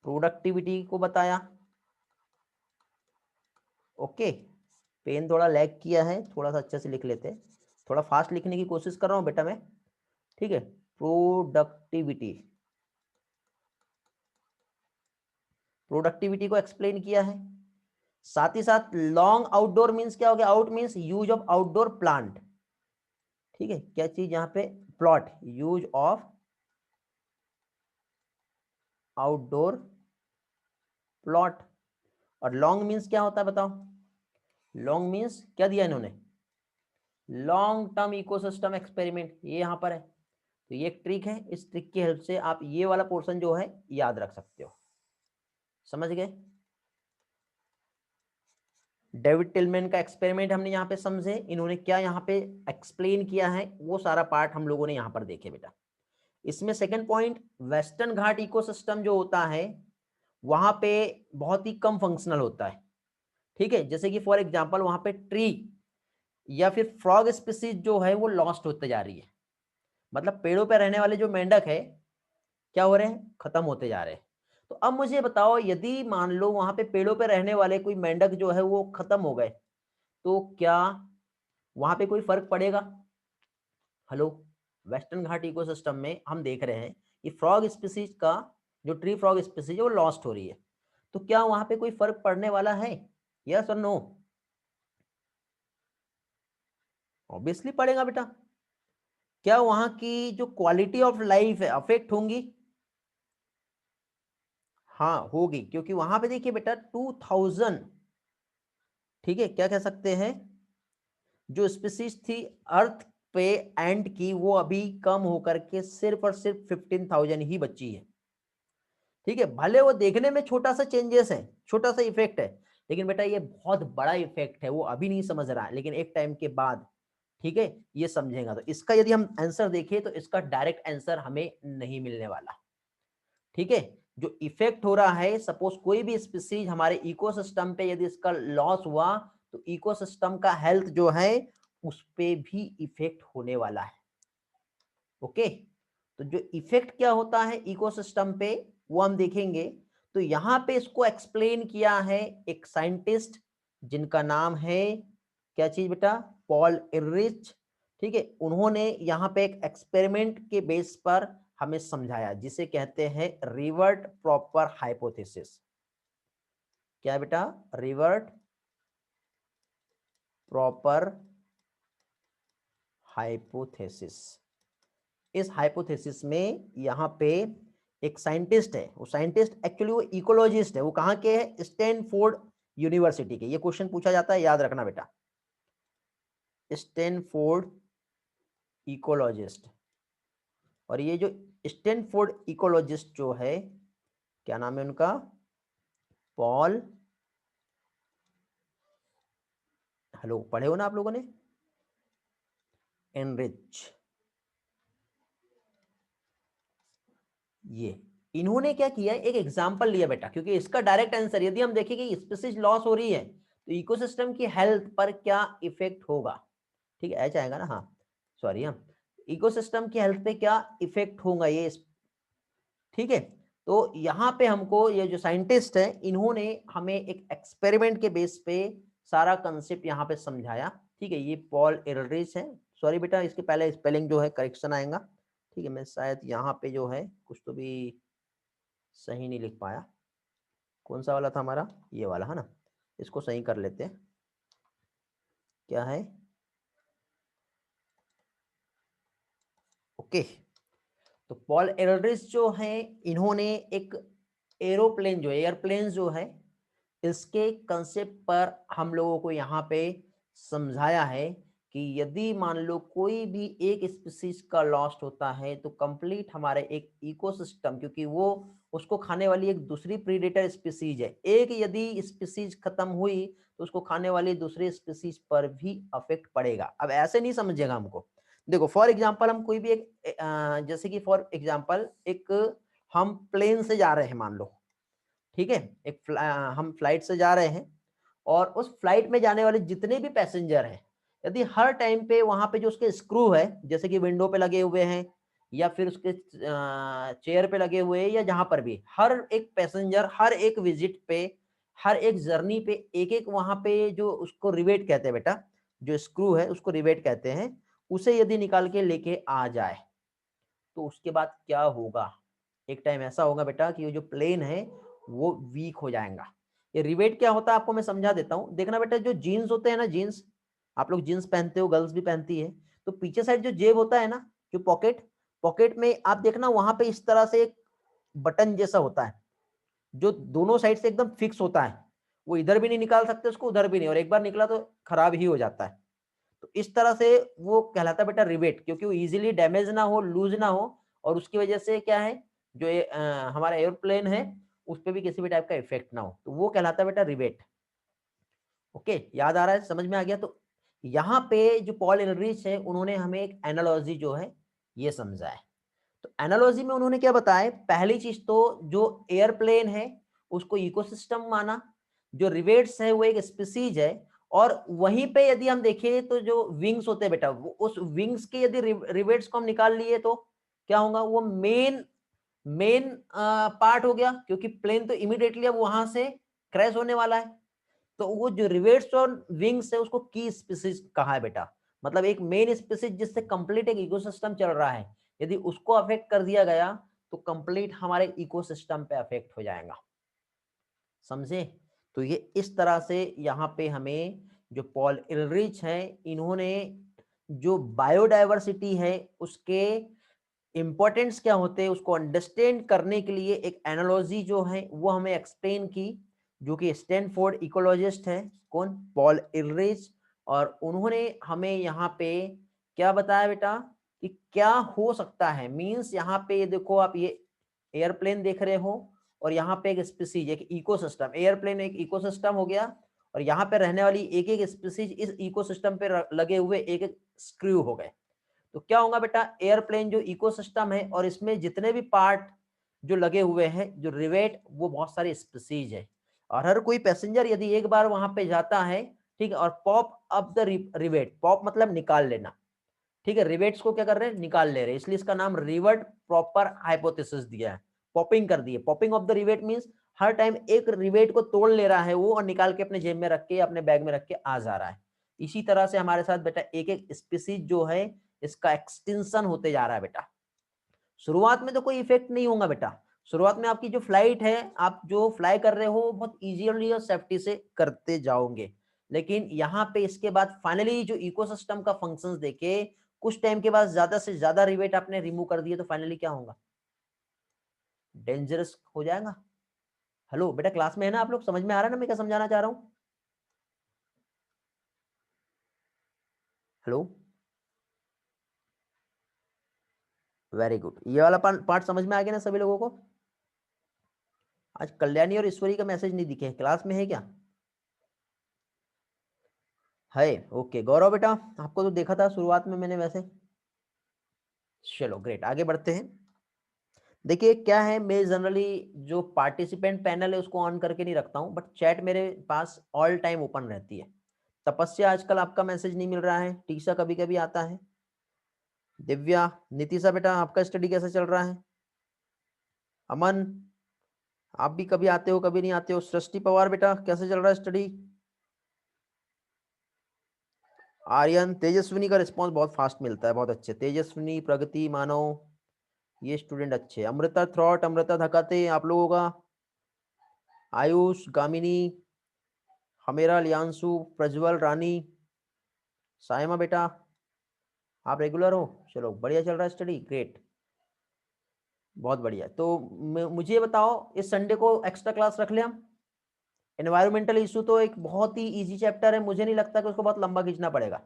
प्रोडक्टिविटी को बताया। ओके, पेन थोड़ा लैग किया है, थोड़ा सा अच्छे से लिख लेते, थोड़ा फास्ट लिखने की कोशिश कर रहा हूं बेटा मैं, ठीक है। प्रोडक्टिविटी, प्रोडक्टिविटी को एक्सप्लेन किया है। साथ ही साथ लॉन्ग आउटडोर मींस क्या हो गया, out means use of outdoor plant, ठीक है। क्या चीज यहां पे, plot, use of outdoor plot. और लॉन्ग मींस क्या होता है बताओ, लॉन्ग मींस क्या दिया इन्होंने, लॉन्ग टर्म इकोसिस्टम एक्सपेरिमेंट, ये यहां पर है। तो ये एक ट्रिक है, इस ट्रिक की हेल्प से आप ये वाला पोर्शन जो है याद रख सकते हो। समझ गए, डेविड टिलमैन का एक्सपेरिमेंट हमने यहाँ पे समझे, इन्होंने क्या यहाँ पे एक्सप्लेन किया है वो सारा पार्ट हम लोगों ने यहाँ पर देखे बेटा। इसमें सेकंड पॉइंट, वेस्टर्न घाट इकोसिस्टम जो होता है वहां पे बहुत ही कम फंक्शनल होता है, ठीक है। जैसे कि फॉर एग्जांपल वहां पे ट्री या फिर फ्रॉग स्पीसीज जो है वो लॉस्ट होते जा रही है, मतलब पेड़ों पे रहने वाले जो मेंढक है क्या हो रहे हैं, खत्म होते जा रहे हैं। तो अब मुझे बताओ, यदि मान लो वहां पे पेड़ों पे रहने वाले कोई मेंढक जो है वो खत्म हो गए, तो क्या वहां पे कोई फर्क पड़ेगा। हेलो, वेस्टर्न घाट इकोसिस्टम में हम देख रहे हैं कि फ्रॉग स्पीसीज का, जो ट्री फ्रॉग स्पीसीज है वो लॉस्ट हो रही है, तो क्या वहां पे कोई फर्क पड़ने वाला है, यस और नो। ऑब्वियसली पड़ेगा बेटा। क्या वहां की जो क्वालिटी ऑफ लाइफ है अफेक्ट होंगी, हाँ होगी, क्योंकि वहां पे देखिए बेटा 2000, ठीक है, क्या कह सकते हैं, जो स्पीसीज थी अर्थ पे एंट की, वो अभी कम होकर के सिर्फ और सिर्फ 15,000 ही बची है, ठीक है। भले वो देखने में छोटा सा चेंजेस है, छोटा सा इफेक्ट है, लेकिन बेटा ये बहुत बड़ा इफेक्ट है, वो अभी नहीं समझ रहा है, लेकिन एक टाइम के बाद, ठीक है, ये समझेगा। तो इसका यदि हम आंसर देखें तो इसका डायरेक्ट आंसर हमें नहीं मिलने वाला, ठीक है। जो इफेक्ट हो रहा है, सपोज कोई भी स्पीसीज हमारे इकोसिस्टम पे यदि इसका लॉस हुआ, तो इकोसिस्टम का हेल्थ जो है उस पे भी इफेक्ट होने वाला है। ओके, तो जो इफेक्ट क्या होता है इकोसिस्टम पे वो हम देखेंगे। तो यहां पे इसको एक्सप्लेन किया है एक साइंटिस्ट जिनका नाम है, क्या चीज बेटा, पॉल इररिच, ठीक है। उन्होंने यहाँ पे एक एक्सपेरिमेंट के बेस पर हमें समझाया, जिसे कहते हैं रिवर्ट प्रॉपर हाइपोथेसिस। क्या है बेटा, रिवर्ट प्रॉपर हाइपोथेसिस। इस हाइपोथेसिस में यहाँ पे एक साइंटिस्ट है, वो साइंटिस्ट एक्चुअली वो इकोलॉजिस्ट है, वो कहाँ के है, स्टैनफोर्ड यूनिवर्सिटी के। ये क्वेश्चन पूछा जाता है, याद रखना बेटा, स्टैनफोर्ड इकोलॉजिस्ट। और ये जो स्टैनफोर्ड इकोलॉजिस्ट जो है, क्या नाम है उनका, पॉल, हेलो पढ़े हो ना आप लोगों ने, एनरिच। ये इन्होंने क्या किया, एक एग्जांपल लिया बेटा, क्योंकि इसका डायरेक्ट आंसर यदि हम देखें कि स्पीसीज लॉस हो रही है तो इकोसिस्टम की हेल्थ पर क्या इफेक्ट होगा, ठीक है, ऐसा आएगा ना, हाँ। सॉरी, हाँ, इकोसिस्टम की हेल्थ पे क्या इफेक्ट होगा ये, ठीक है। तो यहाँ पे हमको ये जो साइंटिस्ट है इन्होंने हमें एक एक्सपेरिमेंट के बेस पे सारा कंसेप्ट यहाँ पे समझाया, ठीक है। ये पॉल एलरिच है, सॉरी बेटा इसके पहले स्पेलिंग जो है करेक्शन आएगा, ठीक है। मैं शायद यहाँ पे जो है कुछ तो भी सही नहीं लिख पाया, कौन सा वाला था हमारा, ये वाला है ना, इसको सही कर लेते हैं। क्या है, ओके। तो पॉल एलरिच जो है इन्होंने एक एरोप्लेन जो एयरप्लेन जो है इसके कंसेप्ट पर हम लोगों को यहाँ पे समझाया है कि यदि मान लो कोई भी एक स्पीसीज का लॉस्ट होता है तो कंप्लीट हमारे एक इकोसिस्टम, क्योंकि वो उसको खाने वाली एक दूसरी प्रीडेटर स्पीसीज है, एक यदि स्पीसीज खत्म हुई तो उसको खाने वाली दूसरी स्पीसीज पर भी अफेक्ट पड़ेगा। अब ऐसे नहीं समझेगा हमको, देखो फॉर एग्जांपल हम कोई भी एक जैसे कि फॉर एग्जांपल एक हम प्लेन से जा रहे हैं मान लो, ठीक है, हम फ्लाइट से जा रहे हैं और उस फ्लाइट में जाने वाले जितने भी पैसेंजर हैं, यदि हर टाइम पे वहां पे जो उसके स्क्रू है जैसे कि विंडो पे लगे हुए हैं या फिर उसके चेयर पे लगे हुए हैं या जहां पर भी, हर एक पैसेंजर हर एक विजिट पे हर एक जर्नी पे एक एक वहां पे जो उसको रिवेट कहते हैं बेटा, जो स्क्रू है उसको रिवेट कहते हैं, उसे यदि निकाल के लेके आ जाए तो उसके बाद क्या होगा, एक टाइम ऐसा होगा बेटा कि ये जो प्लेन है वो वीक हो जाएगा। ये रिवेट क्या होता है आपको मैं समझा देता हूँ, देखना बेटा जो जीन्स होते हैं ना, जीन्स आप लोग जीन्स पहनते हो, गर्ल्स भी पहनती है, तो पीछे साइड जो जेब होता है ना, जो पॉकेट, पॉकेट में आप देखना वहां पे इस तरह से एक बटन जैसा होता है जो दोनों साइड से एकदम फिक्स होता है, वो इधर भी नहीं निकाल सकते उसको उधर भी नहीं, और एक बार निकला तो खराब ही हो जाता है। तो इस तरह से वो कहलाता है बेटा रिवेट, क्योंकि वो इजीली डैमेज ना हो, लूज ना हो, और उसकी वजह से क्या है जो हमारा एयरप्लेन है उस पर भी किसी भी टाइप का इफेक्ट ना हो, तो वो कहलाता है बेटा रिवेट। ओके, याद आ रहा है, समझ में आ गया। तो यहाँ पे जो पॉल एलरिच है उन्होंने हमें एक एनालॉजी जो है ये समझा है। तो एनालॉजी में उन्होंने क्या बताया, पहली चीज तो जो एयरप्लेन है उसको इकोसिस्टम माना, जो रिवेट्स है वो एक स्पीसीज है, और वहीं पे यदि हम देखें तो जो विंग्स होते हैं बेटा, उस विंग्स के यदि रिवेट्स को हम निकाल लिए तो क्या होगा, वो मेन मेन पार्ट हो गया, क्योंकि प्लेन तो इमीडिएटली अब वहां से क्रैश होने वाला है। तो वो जो रिवेट्स और विंग्स है उसको की स्पीसीज कहा है बेटा, मतलब एक मेन स्पीसीज जिससे कंप्लीट एक इकोसिस्टम चल रहा है, यदि उसको अफेक्ट कर दिया गया तो कंप्लीट हमारे इकोसिस्टम पे अफेक्ट हो जाएगा, समझे। तो ये इस तरह से यहाँ पे हमें जो पॉल एलरिच है इन्होंने जो बायोडायवर्सिटी है उसके इंपॉर्टेंस क्या होते हैं उसको अंडरस्टैंड करने के लिए एक एनालॉजी जो है वो हमें एक्सप्लेन की, जो कि स्टैनफोर्ड इकोलॉजिस्ट है, कौन, पॉल एलरिच। और उन्होंने हमें यहाँ पे क्या बताया बेटा कि क्या हो सकता है, मींस यहाँ पे ये देखो आप ये एयरप्लेन देख रहे हो और यहाँ पे एक स्पीसीज, एक इकोसिस्टम, एयरप्लेन एक इकोसिस्टम हो गया और यहाँ पे रहने वाली एक एक स्पीसीज इस इकोसिस्टम पे लगे हुए एक एक स्क्रू हो गए। तो क्या होगा बेटा, एयरप्लेन जो इकोसिस्टम है और इसमें जितने भी पार्ट जो लगे हुए हैं जो रिवेट, वो बहुत सारे स्पीसीज है, और हर कोई पैसेंजर यदि एक बार वहां पे जाता है, ठीक है, और pop up the rivet, pop मतलब निकाल लेना, ठीक है, रिवेट्स को क्या कर रहे हैं, निकाल ले रहे हैं, इसलिए इसका नाम रिवर्ट प्रॉपर हाइपोथेसिस दिया है, पॉपिंग कर दिए, popping of the rivet means her time एक रिवेट को तोड़ ले रहा है वो और निकाल के अपने जेब में रख के अपने बैग में रख के आ जा रहा है। इसी तरह से हमारे साथ बेटा एक एक स्पीसीज जो है इसका एक्सटेंशन होते जा रहा है बेटा। शुरुआत में तो कोई इफेक्ट नहीं होगा बेटा, शुरुआत में आपकी जो फ्लाइट है, आप जो फ्लाई कर रहे हो बहुत इजीली और सेफ्टी से करते जाओगे, लेकिन यहाँ पे इसके बाद फाइनली जो इकोसिस्टम का फंक्शंस देखे कुछ टाइम के बाद ज्यादा से ज्यादा रिवेट आपने रिमूव कर दिए तो फाइनली क्या होगा, डेंजरस हो जाएगा। हेलो बेटा, क्लास में है ना आप लोग, समझ में आ रहा है ना मैं क्या समझाना चाह रहा हूँ। हेलो, वेरी गुड, ये वाला पार्ट समझ में आ गया ना सभी लोगों को। आज कल्याणी और ईश्वरी का मैसेज नहीं दिखे, क्लास में है क्या, है, ओके। गौरव बेटा आपको तो देखा था शुरुआत में मैंने वैसे, चलो ग्रेट, आगे बढ़ते हैं। देखिए क्या है, मैं जनरली जो पार्टिसिपेंट पैनल है उसको ऑन करके नहीं रखता हूं, बट चैट मेरे पास ऑल टाइम ओपन रहती है। तपस्या आजकल आपका मैसेज नहीं मिल रहा है, टीसा कभी कभी आता है, दिव्या, नितिशा बेटा आपका स्टडी कैसा चल रहा है? अमन, आप भी कभी आते हो कभी नहीं आते हो। सृष्टि पवार बेटा कैसे चल रहा है स्टडी? आर्यन, तेजस्विनी का रिस्पांस बहुत फास्ट मिलता है, बहुत अच्छे। तेजस्विनी, प्रगति, मानव, ये स्टूडेंट अच्छे। अमृता थ्रॉट, अमृता धकाते आप लोगों का। आयुष, गामिनी, हमेरा, लियांशु, प्रज्वल, रानी, सायमा बेटा आप रेगुलर हो? चलो बढ़िया चल रहा है स्टडी, ग्रेट, बहुत बढ़िया। तो मुझे ये बताओ, इस संडे को एक्स्ट्रा क्लास रख ले हम। एनवायरमेंटल इशू तो एक बहुत ही इजी चैप्टर है, मुझे नहीं लगता कि उसको बहुत लंबा खींचना पड़ेगा।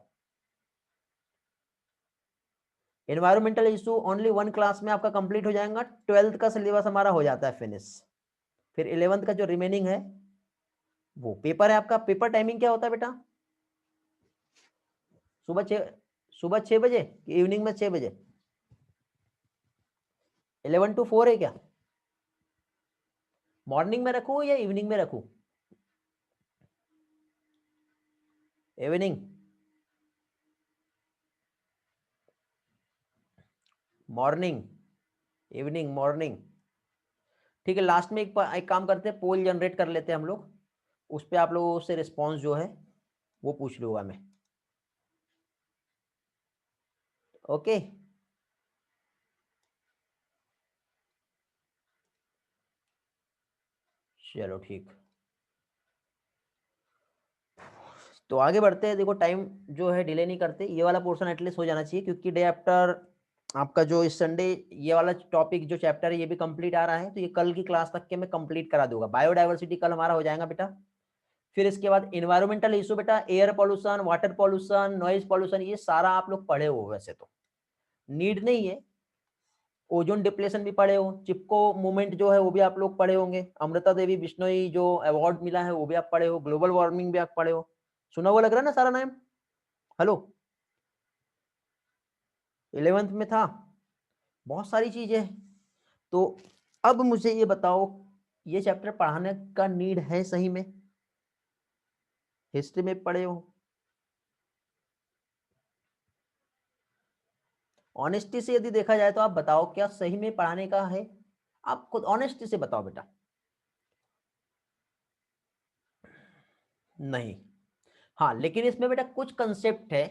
Environmental issue only one class में आपका कंप्लीट हो जाएगा, 12th का सिलेबस हमारा हो जाता है फिनिश। फिर 11th का जो रिमेनिंग है वो पेपर है आपका। पेपर टाइमिंग क्या होता है बेटा? सुबह 6 बजे कि इवनिंग में 6 बजे? 11 to 4 है क्या? मॉर्निंग में रखूं या इवनिंग में रखूं? इवनिंग, मॉर्निंग, इवनिंग, मॉर्निंग, ठीक है। लास्ट में एक काम करते हैं, पोल जनरेट कर लेते हैं हम लोग, उस पर आप लोगों से रिस्पॉन्स जो है वो पूछ लूंगा मैं। ओके, चलो ठीक। तो आगे बढ़ते हैं। देखो टाइम जो है डिले नहीं करते, ये वाला पोर्शन एटलीस्ट हो जाना चाहिए, क्योंकि डे आफ्टर आपका जो इस संडे ये वाला टॉपिक जो चैप्टर है ये भी कंप्लीट आ रहा है, तो ये कल की क्लास तक के मैं कंप्लीट करा दूंगा। बायोडाइवर्सिटी कल हमारा हो जाएगा बेटा। फिर इसके बाद इन्वायरमेंटल इशू बेटा, air pollution, water pollution, noise pollution, ये सारा आप लोग पढ़े हो, वैसे तो नीड नहीं है। ओजोन डिप्लेशन भी पढ़े हो, चिपको मूवमेंट जो है वो भी आप लोग पढ़े होंगे। अमृता देवी बिश्नोई जो अवार्ड मिला है वो भी आप पढ़े हो, ग्लोबल वार्मिंग भी आप पढ़े हो। सुना हुआ लग रहा है ना सारा नाम? हेलो, 11th में था, बहुत सारी चीजें। तो अब मुझे ये बताओ, ये चैप्टर पढ़ाने का नीड है सही में? हिस्ट्री में पढ़े हो? ऑनेस्टी से यदि देखा जाए तो आप बताओ, क्या सही में पढ़ाने का है? आप खुद ऑनेस्टी से बताओ बेटा। नहीं, हाँ, लेकिन इसमें बेटा कुछ कंसेप्ट है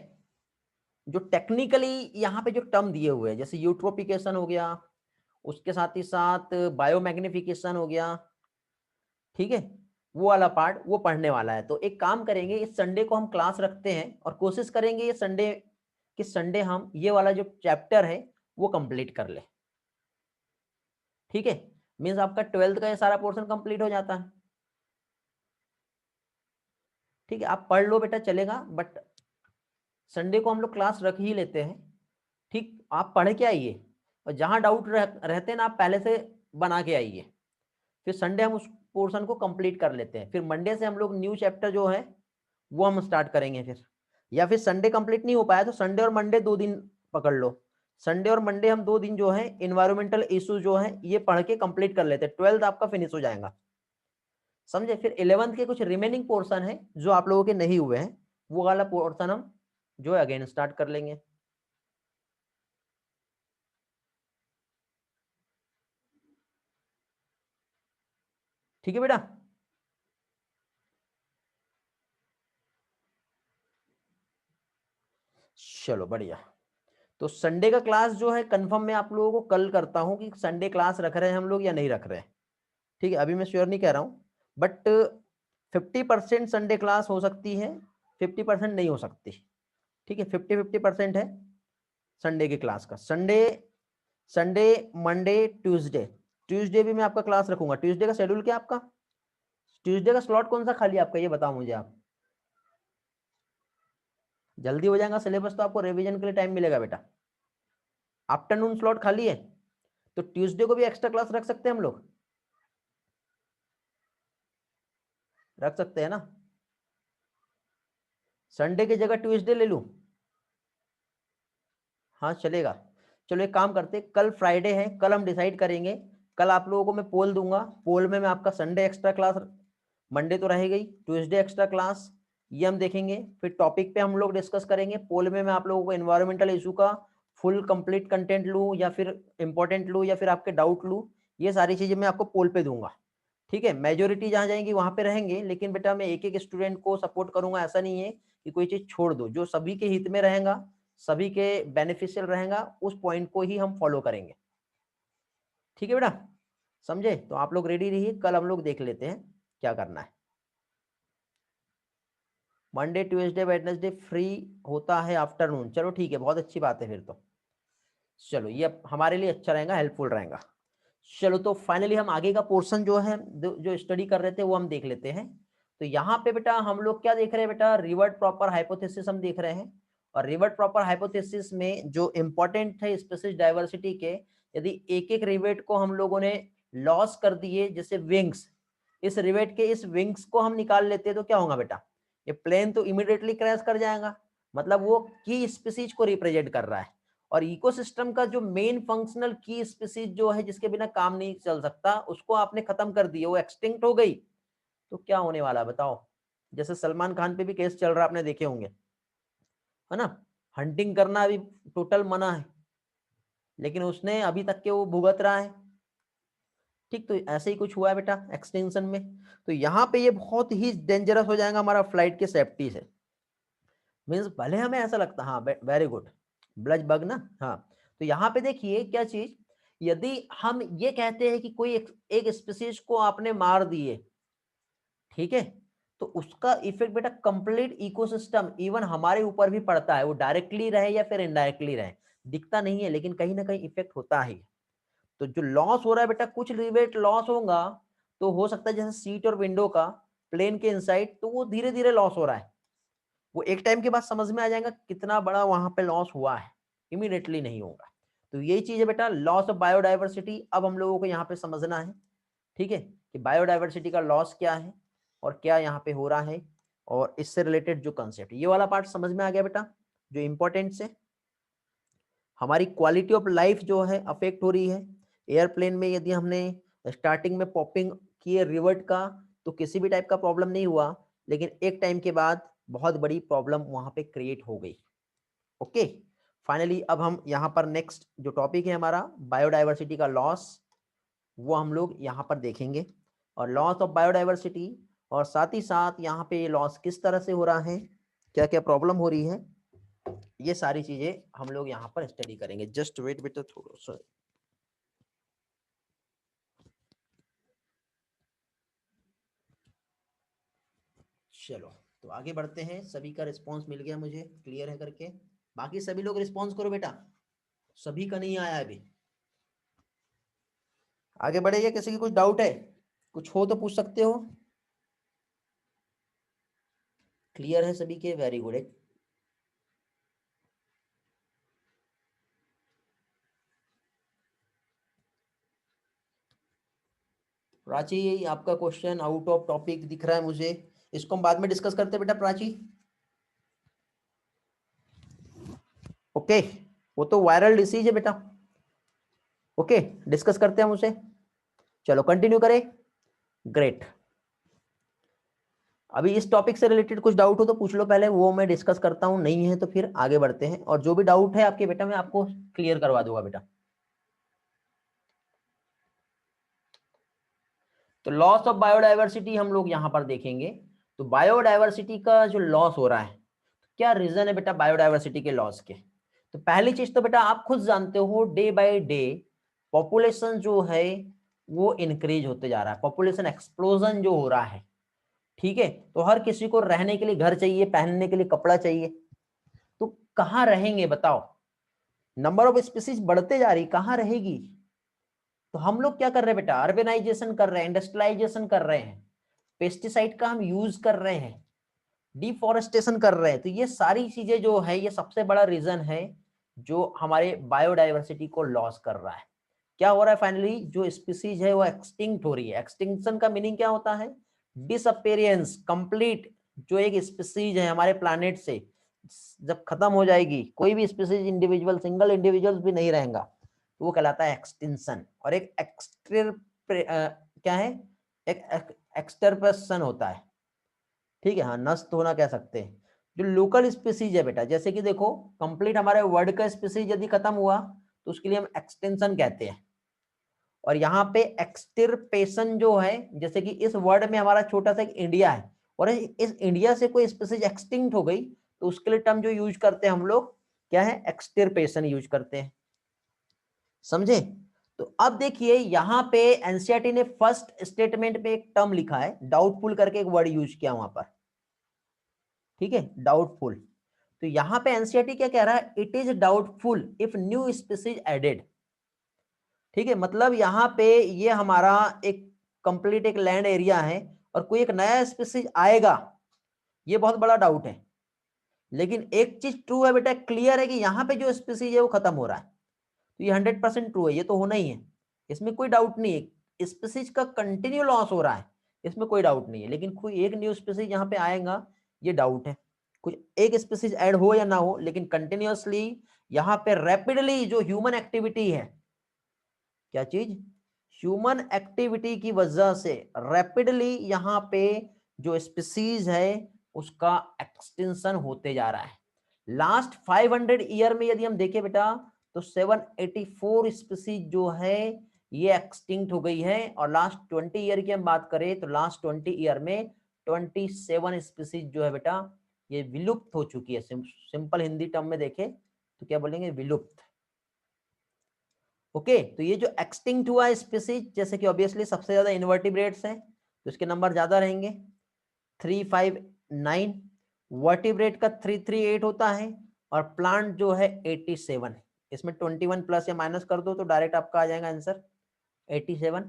जो टेक्निकली यहाँ पे जो टर्म दिए हुए हैं, जैसे यूट्रोपिकेशन हो गया, उसके साथ ही साथ बायोमैग्निफिकेशन हो गया, ठीक है, वो वाला पार्ट वो पढ़ने वाला है। तो एक काम करेंगे, इस संडे को हम क्लास रखते हैं और कोशिश करेंगे ये संडे कि संडे हम ये वाला जो चैप्टर है वो कंप्लीट कर ले, ठीक है। मीन्स आपका 12th का ये सारा पोर्शन कंप्लीट हो जाता है, ठीक है। आप पढ़ लो बेटा, चलेगा, बट संडे को हम लोग क्लास रख ही लेते हैं, ठीक। आप पढ़ के आइए और जहां डाउट रहते हैं ना, आप पहले से बना के आइए। फिर संडे हम उस पोर्शन को कंप्लीट कर लेते हैं, फिर मंडे से हम लोग न्यू चैप्टर जो है वो हम स्टार्ट करेंगे फिर। या फिर संडे कंप्लीट नहीं हो पाया तो संडे और मंडे 2 दिन पकड़ लो। संडे और मंडे हम 2 दिन जो है इन्वायरमेंटल इशू जो है ये पढ़ के कंप्लीट कर लेते हैं, 12th आपका फिनिश हो जाएगा, समझे। फिर 11th के कुछ रिमेनिंग पोर्शन है जो आप लोगों के नहीं हुए हैं, वो वाला पोर्शन हम जो है अगेन स्टार्ट कर लेंगे। ठीक है बेटा, चलो बढ़िया। तो संडे का क्लास जो है कंफर्म मैं आप लोगों को कल करता हूं कि संडे क्लास रख रहे हैं हम लोग या नहीं रख रहे हैं, ठीक है। अभी मैं श्योर नहीं कह रहा हूं, बट 50% संडे क्लास हो सकती है, 50% नहीं हो सकती, ठीक है। 50-50% है संडे की क्लास का। Sunday, Sunday, Monday, Tuesday, Tuesday भी मैं आपका क्लास रखूंगा। ट्यूसडे का शेड्यूल क्या आपका? ट्यूसडे का स्लॉट कौन सा खाली आपका, ये बताओ मुझे आप। जल्दी हो जाएगा सिलेबस तो आपको रिवीजन के लिए टाइम मिलेगा बेटा। आफ्टरनून स्लॉट खाली है, तो ट्यूसडे को भी एक्स्ट्रा क्लास रख सकते हैं हम लोग, रख सकते हैं ना। संडे की जगह ट्यूसडे ले लूं? हाँ चलेगा। चलो एक काम करते, कल फ्राइडे है, कल हम डिसाइड करेंगे। कल आप लोगों को मैं पोल दूंगा, पोल में मैं आपका संडे एक्स्ट्रा क्लास, मंडे तो रह गई, ट्यूसडे एक्स्ट्रा क्लास, ये हम देखेंगे। फिर टॉपिक पे हम लोग डिस्कस करेंगे। पोल में मैं आप लोगों को एनवायरमेंटल इशू का फुल कंप्लीट कंटेंट लूँ या फिर इंपॉर्टेंट लूँ या फिर आपके डाउट लूँ, ये सारी चीजें मैं आपको पोल पे दूंगा। ठीक है, मेजोरिटी जहाँ जाएंगी वहां पे रहेंगे, लेकिन बेटा मैं एक एक स्टूडेंट को सपोर्ट करूंगा, ऐसा नहीं है कि कोई चीज छोड़ दो। जो सभी के हित में रहेगा, सभी के बेनिफिशियल रहेगा, उस पॉइंट को ही हम फॉलो करेंगे। ठीक है बेटा, समझे? तो आप लोग रेडी रहिए, कल हम लोग देख लेते हैं क्या करना है। मंडे ट्यूसडे वेडनेसडे फ्री होता है आफ्टरनून, चलो ठीक है, बहुत अच्छी बात है फिर तो। चलो ये हमारे लिए अच्छा रहेगा, हेल्पफुल रहेगा। चलो तो फाइनली हम आगे का पोर्शन जो है जो स्टडी कर रहे थे वो हम देख लेते हैं। तो यहाँ पे बेटा हम लोग क्या देख रहे हैं बेटा, रिवर्ट प्रॉपर हाइपोथेसिस हम देख रहे हैं। और रिवर्ट प्रॉपर हाइपोथेसिस में जो इंपॉर्टेंट है स्पीशीज डाइवर्सिटी के, यदि एक एक रिवेट को हम लोगों ने लॉस कर दिए, जैसे विंग्स, इस रिवेट के इस विंग्स को हम निकाल लेते हैं तो क्या होगा बेटा, ये प्लेन तो इमीडिएटली क्रैश कर जाएगा, मतलब वो की स्पीशीज को रिप्रेजेंट कर रहा है। और इकोसिस्टम का जो मेन फंक्शनल की स्पीशीज जो है, जिसके बिना काम नहीं चल सकता, उसको आपने खत्म कर दिया, वो एक्सटिंक्ट हो गई, तो क्या होने वाला बताओ? जैसे सलमान खान पे भी केस चल रहा है, आपने देखे होंगे, है ना, हंटिंग करना अभी टोटल मना है, लेकिन उसने अभी तक के वो भुगत रहा है। ठीक, तो ऐसे ही कुछ हुआ है बेटा एक्सटेंशन में। तो यहाँ पे ये बहुत ही डेंजरस हो जाएगा हमारा फ्लाइट के सेफ्टी से। मीन्स भले हमें ऐसा लगता, हाँ वेरी गुड, ब्लज बग ना, हाँ। तो यहाँ पे देखिए क्या चीज, यदि हम ये कहते हैं कि कोई एक स्पीसीज को आपने मार दिए, ठीक है, तो उसका इफेक्ट बेटा कंप्लीट इकोसिस्टम इवन हमारे ऊपर भी पड़ता है, वो डायरेक्टली रहे या फिर इनडायरेक्टली रहे, दिखता नहीं है लेकिन कहीं ना कहीं इफेक्ट होता है। तो जो लॉस हो रहा है बेटा, कुछ रिवेट लॉस होगा, तो हो सकता है जैसे सीट और विंडो का प्लेन के इनसाइड, तो वो धीरे धीरे लॉस हो रहा है, वो एक टाइम के बाद समझ में आ जाएगा कितना बड़ा वहां पे लॉस हुआ है, इमीडिएटली नहीं होगा। तो यही चीज है बेटा, लॉस ऑफ बायोडाइवर्सिटी, अब हम लोगों को यहाँ पे समझना है। ठीक है, कि बायोडाइवर्सिटी का लॉस क्या है और क्या यहाँ पे हो रहा है, और इससे रिलेटेड जो कंसेप्ट, ये वाला पार्ट समझ में आ गया बेटा, जो इंपॉर्टेंट से हमारी क्वालिटी ऑफ लाइफ जो है अफेक्ट हो रही है। एयरप्लेन में यदि हमने स्टार्टिंग में पॉपिंग किए रिवर्ट का, तो किसी भी टाइप का प्रॉब्लम नहीं हुआ, लेकिन एक टाइम के बाद बहुत बड़ी प्रॉब्लम वहां पे क्रिएट हो गई। ओके, फाइनली अब हम यहाँ पर नेक्स्ट जो टॉपिक है हमारा बायोडाइवर्सिटी का लॉस, वो हम लोग यहाँ पर देखेंगे, और लॉस ऑफ बायोडाइवर्सिटी, और साथ ही साथ यहाँ पे लॉस किस तरह से हो रहा है, क्या क्या प्रॉब्लम हो रही है, ये सारी चीजें हम लोग यहाँ पर स्टडी करेंगे। जस्ट वेट बेटा थोड़ा सा। चलो तो आगे बढ़ते हैं, सभी का रिस्पांस मिल गया मुझे, क्लियर है करके, बाकी सभी लोग रिस्पांस करो बेटा, सभी का नहीं आया अभी। आगे बढ़ेगा, किसी की कुछ डाउट है, कुछ हो तो पूछ सकते हो। क्लियर है सभी के, वेरी गुड है। प्राची, आपका क्वेश्चन आउट ऑफ टॉपिक दिख रहा है मुझे, इसको हम बाद में डिस्कस करते हैं बेटा प्राची। ओके, वो तो वायरल डिसीज है बेटा। ओके, डिस्कस करते हैं हम उसे। चलो कंटिन्यू करें, ग्रेट। अभी इस टॉपिक से रिलेटेड कुछ डाउट हो तो पूछ लो पहले, वो मैं डिस्कस करता हूं, नहीं है तो फिर आगे बढ़ते हैं, और जो भी डाउट है आपके बेटा मैं आपको क्लियर करवा दूंगा बेटा। तो लॉस ऑफ बायोडाइवर्सिटी हम लोग यहां पर देखेंगे। तो बायोडाइवर्सिटी का जो लॉस हो रहा है, क्या रीजन है बेटा बायोडाइवर्सिटी के लॉस के? तो पहली चीज तो बेटा आप खुद जानते हो, डे बाय डे पॉपुलेशन जो है वो इंक्रीज होते जा रहा है, पॉपुलेशन एक्सप्लोजन जो हो रहा है। ठीक है, तो हर किसी को रहने के लिए घर चाहिए, पहनने के लिए कपड़ा चाहिए, तो कहाँ रहेंगे बताओ? नंबर ऑफ स्पीसीज बढ़ते जा रही, कहाँ रहेगी? तो हम लोग क्या कर रहे हैं बेटा, अर्बेनाइजेशन कर रहे हैं, इंडस्ट्रियलाइजेशन कर रहे हैं, पेस्टिसाइड का हम यूज कर रहे हैं, डिफॉरेस्टेशन कर रहे हैं। तो ये सारी चीजें जो है, ये सबसे बड़ा रीजन है जो हमारे बायोडाइवर्सिटी को लॉस कर रहा है। क्या हो रहा है फाइनली, जो स्पीसीज है वो एक्सटिंक्ट हो रही है। एक्सटिंक्शन का मीनिंग क्या होता है? Disappearance complete. जो एक स्पीसीज है हमारे प्लानेट से जब खत्म हो जाएगी, कोई भी स्पीसीज इंडिविजुअल, सिंगल इंडिविजुअल भी नहीं रहेगा, तो वो कहलाता है एक्सटिंक्शन। और एक क्या है, एक एक्सटरपेशन होता है। ठीक है, हाँ, नष्ट होना कह सकते हैं। जो लोकल स्पीसीज है बेटा, जैसे कि देखो कंप्लीट हमारे वर्ड का स्पीसीज यदि खत्म हुआ तो उसके लिए हम एक्सटेंशन कहते हैं। और यहाँ पे एक्सटिरपेशन जो है, जैसे कि इस वर्ड में हमारा छोटा सा एक इंडिया है और इस इंडिया से कोई स्पीसीज एक्सटिंक्ट हो गई तो उसके लिए टर्म जो यूज करते हैं हम लोग क्या है, एक्सटिरपेशन यूज करते हैं। समझे? तो अब देखिए यहाँ पे एनसीईआरटी ने फर्स्ट स्टेटमेंट पे एक टर्म लिखा है, डाउटफुल करके एक वर्ड यूज किया वहां पर, ठीक है, डाउटफुल। तो यहाँ पे एनसीईआरटी क्या कह रहा है, it is doubtful if new species added. ठीक है, मतलब यहाँ पे ये हमारा एक कंप्लीट एक लैंड एरिया है और कोई एक नया स्पीसीज आएगा, ये बहुत बड़ा डाउट है। लेकिन एक चीज ट्रू है बेटा, क्लियर है कि यहाँ पे जो स्पीसीज है वो खत्म हो रहा है, तो ये 100% ट्रू है, ये तो होना ही है, इसमें कोई डाउट नहीं है। स्पीसीज का कंटिन्यू लॉस हो रहा है, इसमें कोई डाउट नहीं है। लेकिन कोई एक न्यू स्पीसीज यहाँ पे आएगा, ये डाउट है। कुछ एक स्पीसीज ऐड हो या ना हो, लेकिन कंटिन्यूअसली यहाँ पे रैपिडली जो ह्यूमन एक्टिविटी है, क्या चीज, ह्यूमन एक्टिविटी की वजह से रैपिडली यहाँ पे जो स्पीसीज है उसका एक्सटेंशन होते जा रहा है। लास्ट 500 ईयर में यदि हम देखें बेटा तो 784 स्पीसीज जो है ये एक्सटिंक्ट हो गई है। और लास्ट 20 ईयर की हम बात करें तो लास्ट 20 ईयर में 27 स्पीसीज जो है बेटा ये विलुप्त हो चुकी है। सिंपल हिंदी टर्म में देखें तो क्या बोलेंगे, विलुप्त। ओके, तो ये जो एक्सटिंक्ट हुआ है स्पीसीज, जैसे कि ऑब्वियसली सबसे ज्यादा इनवर्टिब्रेट्स हैं तो इसके नंबर ज्यादा रहेंगे 359, वर्टिब्रेट का 338 होता है और प्लांट जो है 87। इसमें 21 प्लस या माइनस कर दो तो डायरेक्ट आपका आ जाएगा आंसर 87।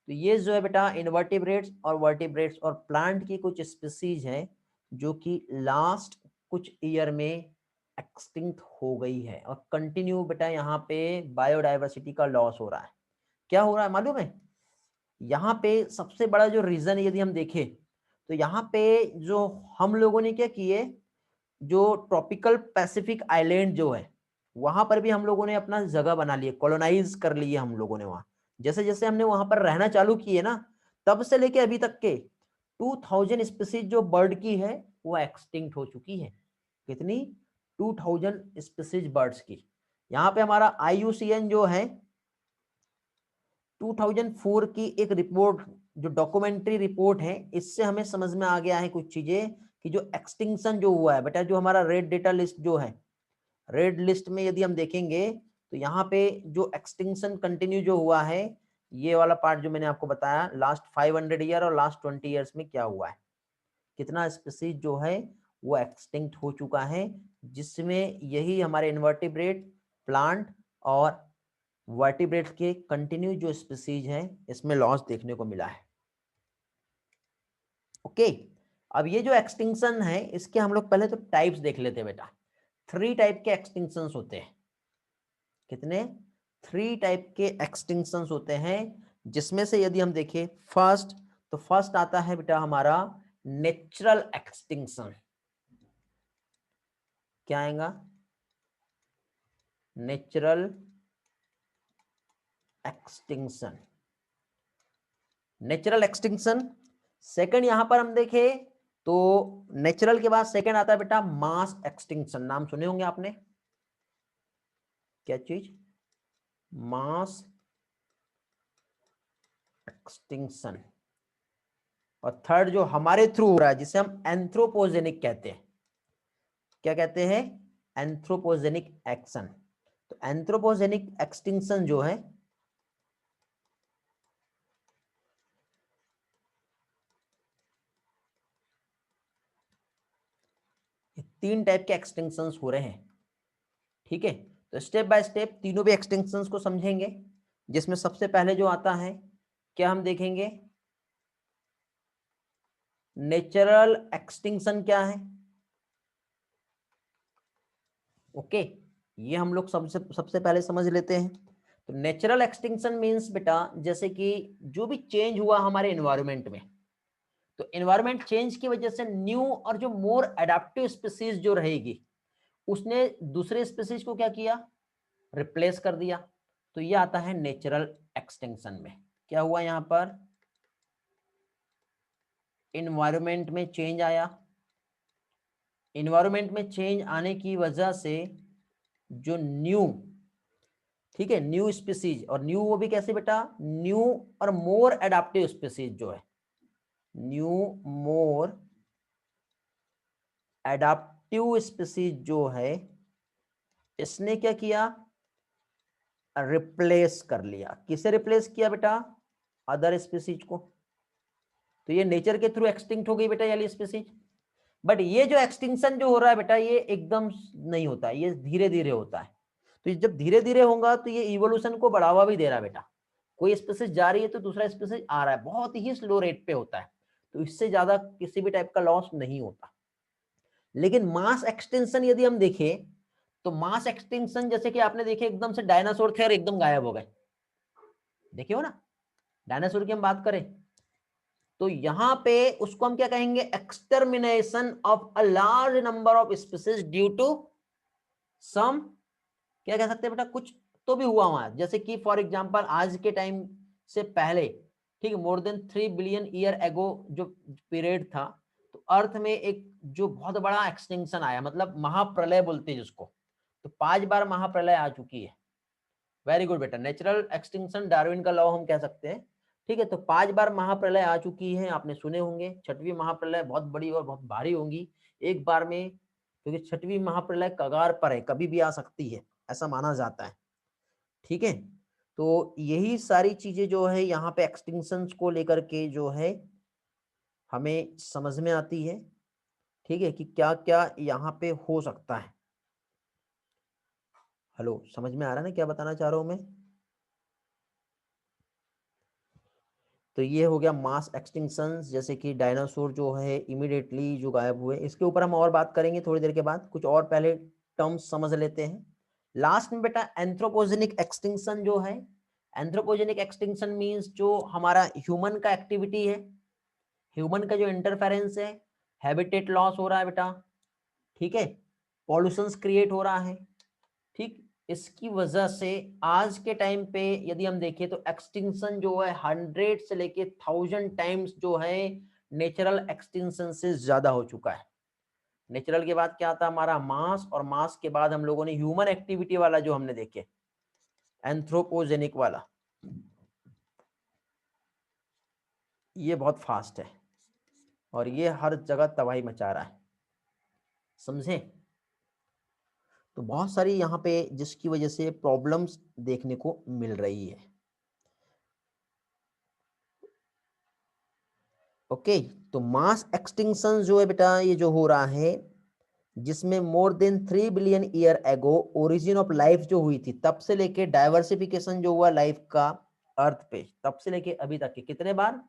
तो ये जो है बेटा इनवर्टिब्रेट्स और वर्टिब्रेट्स और प्लांट की कुछ स्पीसीज है जो कि लास्ट कुछ ईयर में एक्सटिंक्ट हो गई है और कंटिन्यू बेटा यहाँ पे बायोडाइवर्सिटी का लॉस हो रहा है। क्या हो रहा है मालूम है? यहाँ पे सबसे बड़ा जो रीजन यदि हम देखें तो यहाँ पे जो हम लोगों ने क्या किए, जो ट्रॉपिकल पैसिफिक आइलैंड जो है वहां पर भी हम लोगों ने अपना जगह बना लिया, कॉलोनाइज कर लिए हम लोगों ने वहां। जैसे जैसे हमने वहां पर रहना चालू किए ना, तब से लेके अभी तक के 2000 स्पीसीज जो बर्ड की है वो एक्सटिंक्ट हो चुकी है। कितनी? 2000 स्पीसीज बर्ड्स की। यहाँ पे हमारा IUCN जो है 2004 की एक रिपोर्ट, जो डॉक्यूमेंट्री रिपोर्ट है, इससे हमें समझ में आ गया है कुछ चीजें कि जो एक्सटिंक्शन जो हुआ है बेटा, जो हमारा रेड डेटा लिस्ट जो है, रेड लिस्ट में यदि हम देखेंगे तो यहाँ पे जो एक्सटिंक्शन कंटिन्यू जो हुआ है, ये वाला पार्ट जो मैंने आपको बताया लास्ट 500 ईयर और लास्ट 20 ईयर्स में क्या हुआ है, कितना स्पीसीज जो है वो एक्सटिंक्ट हो चुका है, जिसमें यही हमारे इनवर्टिब्रेट, प्लांट और वर्टिब्रेट्स के कंटिन्यू जो स्पीसीज हैं इसमें लॉस देखने को मिला है। ओके, अब ये जो एक्सटिंक्शन है इसके हम लोग पहले तो टाइप्स देख लेते हैं बेटा। 3 टाइप के एक्सटिंक्शंस होते हैं। कितने? 3 टाइप के एक्सटिंक्शंस होते हैं, जिसमें से यदि हम देखें फर्स्ट, तो फर्स्ट आता है बेटा हमारा नेचुरल एक्सटिंक्शन। क्या आएगा? Natural extinction, natural extinction. Second यहां पर हम देखें तो नेचुरल के बाद सेकंड आता है बेटा मास एक्सटिंक्शन। नाम सुने होंगे आपने, क्या चीज? Mass extinction. और थर्ड जो हमारे थ्रू हो रहा है जिसे हम एंथ्रोपोजेनिक कहते हैं। क्या कहते हैं? Anthropogenic action. तो एंथ्रोपोजेनिक एक्सटिंक्शन जो है, ये 3 टाइप के एक्सटिंक्शंस हो रहे हैं। ठीक है, तो स्टेप बाय स्टेप तीनों भी एक्सटिंक्शंस को समझेंगे, जिसमें सबसे पहले जो आता है क्या हम देखेंगे, नेचुरल एक्सटिंक्शन क्या है। ओके, ये हम लोग सबसे सबसे पहले समझ लेते हैं। तो नेचुरल एक्सटिंक्शन मींस बेटा जैसे कि जो भी चेंज हुआ हमारे एनवायरनमेंट में, तो एनवायरनमेंट चेंज की वजह से न्यू और जो मोर एडाप्टिव स्पीसीज जो रहेगी उसने दूसरे स्पीसीज को क्या किया, रिप्लेस कर दिया। तो ये आता है नेचुरल एक्सटिंक्शन में। क्या हुआ यहां पर, एनवायरनमेंट में चेंज आया, इन्वायरमेंट में चेंज आने की वजह से जो न्यू, ठीक है, न्यू स्पीसीज, और न्यू वो भी कैसे बेटा, न्यू और मोर एडाप्टिव स्पीसीज जो है, न्यू मोर एडाप्टिव स्पीसीज जो है, इसने क्या किया, रिप्लेस कर लिया। किसे रिप्लेस किया बेटा, अदर स्पीसीज को। तो ये नेचर के थ्रू एक्सटिंक्ट हो गई बेटा ये स्पीसीज। बट ये जो एक्सटिंक्शन जो हो रहा है बेटा, ये एकदम नहीं होता है, ये धीरे धीरे होता है। तो जब धीरे धीरे होगा तो ये इवोल्यूशन को बढ़ावा भी दे रहा है बेटा। कोई स्पीसीज जा रही है तो दूसरा स्पीसीज आ रहा है, बहुत ही स्लो रेट पे होता है, तो इससे ज्यादा किसी भी टाइप का लॉस नहीं होता। लेकिन मास एक्सटेंशन यदि हम देखें, तो मास एक्सटेंशन जैसे कि आपने देखे एकदम से डायनासोर थे और एकदम गायब हो गए, देखे हो ना, डायनासोर की हम बात करें तो यहां पे उसको हम क्या कहेंगे, extermination of a large number of species due to some, क्या कह सकते हैं बेटा, कुछ तो भी हुआ वहां। जैसे कि फॉर एग्जांपल आज के टाइम से पहले, ठीक है, more than 3 billion year ago जो पीरियड था, तो अर्थ में एक जो बहुत बड़ा एक्सटिंक्शन आया, मतलब महाप्रलय बोलते हैं जिसको, तो 5 बार महाप्रलय आ चुकी है। वेरी गुड बेटा, नेचुरल एक्सटिंक्शन डार्विन का लॉ हम कह सकते हैं, ठीक है। तो 5 बार महाप्रलय आ चुकी है, आपने सुने होंगे। छठवीं महाप्रलय बहुत बड़ी और बहुत भारी होंगी एक बार में, क्योंकि छठवीं महाप्रलय कगार पर है, कभी भी आ सकती है, ऐसा माना जाता है, ठीक है। तो यही सारी चीजें जो है यहाँ पे एक्सटिंक्शन को लेकर के जो है हमें समझ में आती है, ठीक है, कि क्या क्या यहाँ पे हो सकता है। हेलो, समझ में आ रहा है ना क्या बताना चाह रहा हूं मैं। तो ये हो गया मास एक्सटिंक्शन, जैसे कि डायनासोर जो है इमीडिएटली जो गायब हुए। इसके ऊपर हम और बात करेंगे थोड़ी देर के बाद, कुछ और पहले टर्म्स समझ लेते हैं। लास्ट में बेटा एंथ्रोपोजेनिक एक्सटिंक्शन जो है, एंथ्रोपोजेनिक एक्सटिंक्शन मींस जो हमारा ह्यूमन का एक्टिविटी है, ह्यूमन का जो इंटरफेरेंस है, हैबिटेट लॉस हो रहा है बेटा, ठीक है, पॉल्यूशंस क्रिएट हो रहा है, ठीक, इसकी वजह से आज के टाइम पे यदि हम देखें तो एक्सटिंक्शन जो है 100 से लेके 1000 टाइम्स जो है नेचुरल एक्सटिंक्शन से ज्यादा हो चुका है। नेचुरल के बाद क्या आता है हमारा मास, और मास के बाद हम लोगों ने ह्यूमन एक्टिविटी वाला जो हमने देखे एंथ्रोपोजेनिक वाला, ये बहुत फास्ट है और ये हर जगह तबाही मचा रहा है, समझे। तो बहुत सारी यहाँ पे जिसकी वजह से प्रॉब्लम्स देखने को मिल रही है। ओके, तो मास एक्सटिंक्शन जो है बेटा ये जो हो रहा है, जिसमें more than 3 billion year ago origin of life जो हुई थी, तब से लेके डाइवर्सिफिकेशन जो हुआ लाइफ का अर्थ पे, तब से लेके अभी तक के कितने बार,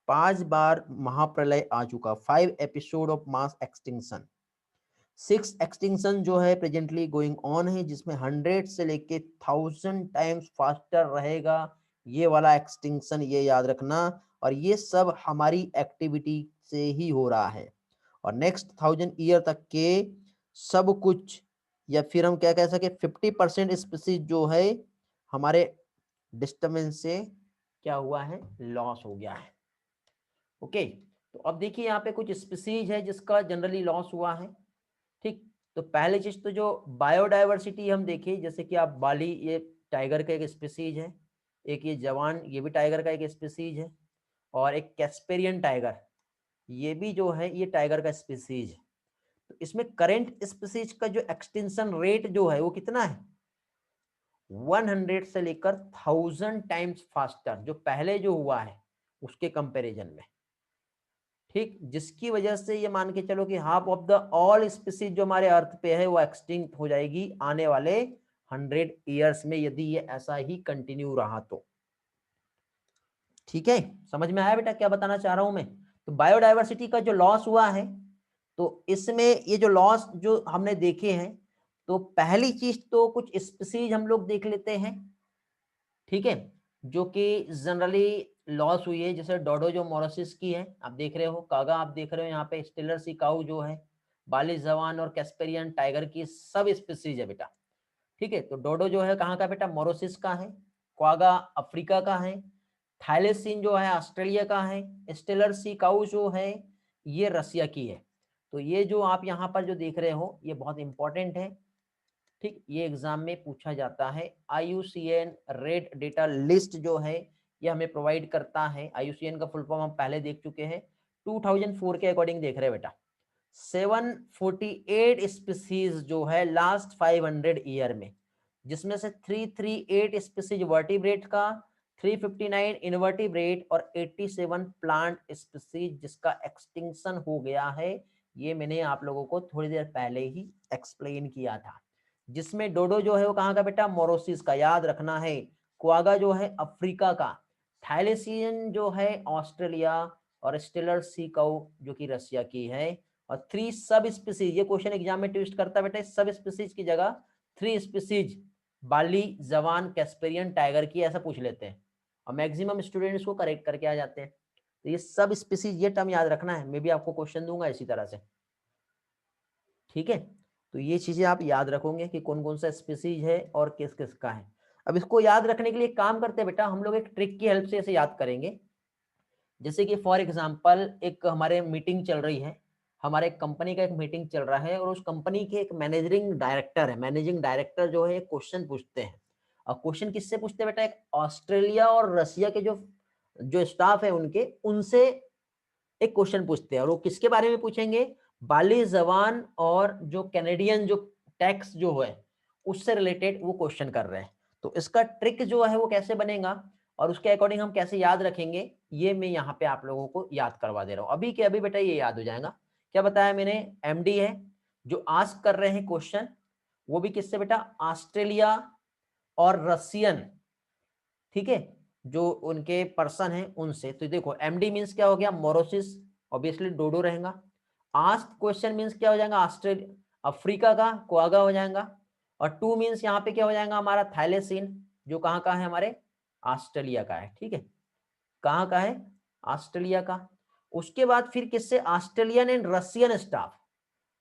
5 बार महाप्रलय आ चुका, 5 episode of mass extinction. 6 extinction जो है प्रेजेंटली गोइंग ऑन है, जिसमें 100 से लेके 1000 टाइम्स फास्टर रहेगा ये वाला एक्सटिंक्शन, ये याद रखना। और ये सब हमारी एक्टिविटी से ही हो रहा है, और नेक्स्ट 1000 ईयर तक के सब कुछ, या फिर हम क्या कह सके 50% स्पीसीज जो है हमारे डिस्टर्बेंस से क्या हुआ है, लॉस हो गया है। ओके, तो अब देखिए यहाँ पे कुछ स्पीसीज है जिसका जनरली लॉस हुआ है, ठीक। तो पहले चीज तो जो बायोडायवर्सिटी हम देखें, जैसे कि आप बाली, ये टाइगर का एक स्पीसीज है, एक ये जवान, ये भी टाइगर का एक स्पीसीज है, और एक कैस्पेरियन टाइगर, ये भी जो है ये टाइगर का स्पीसीज है। तो इसमें करेंट स्पीसीज का जो एक्सटेंशन रेट जो है वो कितना है, 100 से लेकर 1000 टाइम्स फास्टर, जो पहले जो हुआ है उसके कंपैरिजन में, ठीक। जिसकी वजह से ये मान के चलो कि half of the all species जो हमारे अर्थ पे है वो एक्सटिंक्ट हो जाएगी आने वाले 100 ईयर्स में, यदि ये ऐसा ही कंटिन्यू रहा तो, ठीक है। समझ में आया बेटा क्या बताना चाह रहा हूं मैं। तो बायोडायवर्सिटी का जो लॉस हुआ है, तो इसमें ये जो लॉस जो हमने देखे हैं, तो पहली चीज तो कुछ स्पीसीज हम लोग देख लेते हैं, ठीक है, जो कि जनरली लॉस हुई है, जैसे डोडो जो मोरसिस की है आप देख रहे हो, कागा आप देख रहे हो यहाँ पे, स्टेलर सी काऊ जो है, बाली जवान और कैस्पेरियन टाइगर की सब स्पीसीज है बेटा, ठीक है। तो डोडो जो है कहाँ का बेटा, मोरोसिस का है, क्वागा अफ्रीका का है, थाइलेसिन जो है ऑस्ट्रेलिया का है, स्टेलर सी काऊ जो है ये रसिया की है, तो ये जो आप यहाँ पर जो देख रहे हो ये बहुत इंपॉर्टेंट है, ठीक। ये एग्जाम में पूछा जाता है। IUCN रेड डेटा लिस्ट जो है ये हमें प्रोवाइड करता है। IUCN का फुल फॉर्म हम पहले देख चुके हैं, 2004 के अकॉर्डिंग देख रहे हैं बेटा। 748 स्पीसीज जो है लास्ट 500 ईयर में, जिसमें से 338 स्पीसीज वर्टिब्रेट का, 359 इनवर्टिब्रेट और 87 प्लांट स्पीसीज जिसका एक्सटिंक्शन हो गया है। ये मैंने आप लोगों को थोड़ी देर पहले ही एक्सप्लेन किया था। जिसमें डोडो जो है वो कहाँ का बेटा, मोरोसिस का, याद रखना है। क्वागा जो है अफ्रीका का, थाइलेसियन जो है ऑस्ट्रेलिया, और स्टेलर सी काउ जो कि रसिया की है। और 3 सब स्पीसीज, ये क्वेश्चन एग्जाम में ट्विस्ट करता है बेटा, सब स्पीसीज की जगह 3 स्पीसीज बाली, जवान, कैस्पेरियन टाइगर की ऐसा पूछ लेते हैं, और मैक्सिमम स्टूडेंट्स को करेक्ट करके आ जाते हैं। तो ये सब स्पीसीज, ये टर्म याद रखना है, मैं भी आपको क्वेश्चन दूंगा इसी तरह से, ठीक है। तो ये चीजें आप याद रखोगे कि कौन कौन सा स्पीसीज है और किस किस का है। अब इसको याद रखने के लिए काम करते हैं बेटा, हम लोग एक ट्रिक की हेल्प से इसे याद करेंगे। जैसे कि फॉर एग्जांपल एक हमारे मीटिंग चल रही है, हमारे कंपनी का एक मीटिंग चल रहा है, और उस कंपनी के एक मैनेजिंग डायरेक्टर है, मैनेजिंग डायरेक्टर जो है क्वेश्चन पूछते हैं। और क्वेश्चन किससे पूछते हैं बेटा, एक ऑस्ट्रेलिया और रसिया के जो जो स्टाफ है उनके, उनसे एक क्वेश्चन पूछते हैं। और वो किसके बारे में पूछेंगे, बाली, जवान और जो कैनेडियन जो टैक्स जो है उससे रिलेटेड वो क्वेश्चन कर रहे हैं। तो इसका ट्रिक जो है वो कैसे बनेगा और उसके अकॉर्डिंग हम कैसे याद रखेंगे, ये मैं यहाँ पे आप लोगों को याद करवा दे रहा हूँ। अभी के अभी बेटा ये याद हो जाएगा। क्या बताया मैंने, MD है जो आस्क कर रहे हैं क्वेश्चन, वो भी किससे बेटा, ऑस्ट्रेलिया और रसियन, ठीक है, जो उनके पर्सन है उनसे। तो देखो MD मीन्स क्या हो गया, मोरोसिस, ऑब्वियसली डोडो रहेगा। आस्क क्वेश्चन मीन्स क्या हो जाएगा, ऑस्ट्रेलिया, अफ्रीका का क्वागा हो जाएगा। और 2 मीन्स यहाँ पे क्या हो जाएगा हमारा, थाइलेसिन, जो कहाँ का है, हमारे ऑस्ट्रेलिया का है, ठीक है, कहाँ का है, ऑस्ट्रेलिया का। उसके बाद फिर किससे, ऑस्ट्रेलियन एंड रशियन स्टाफ,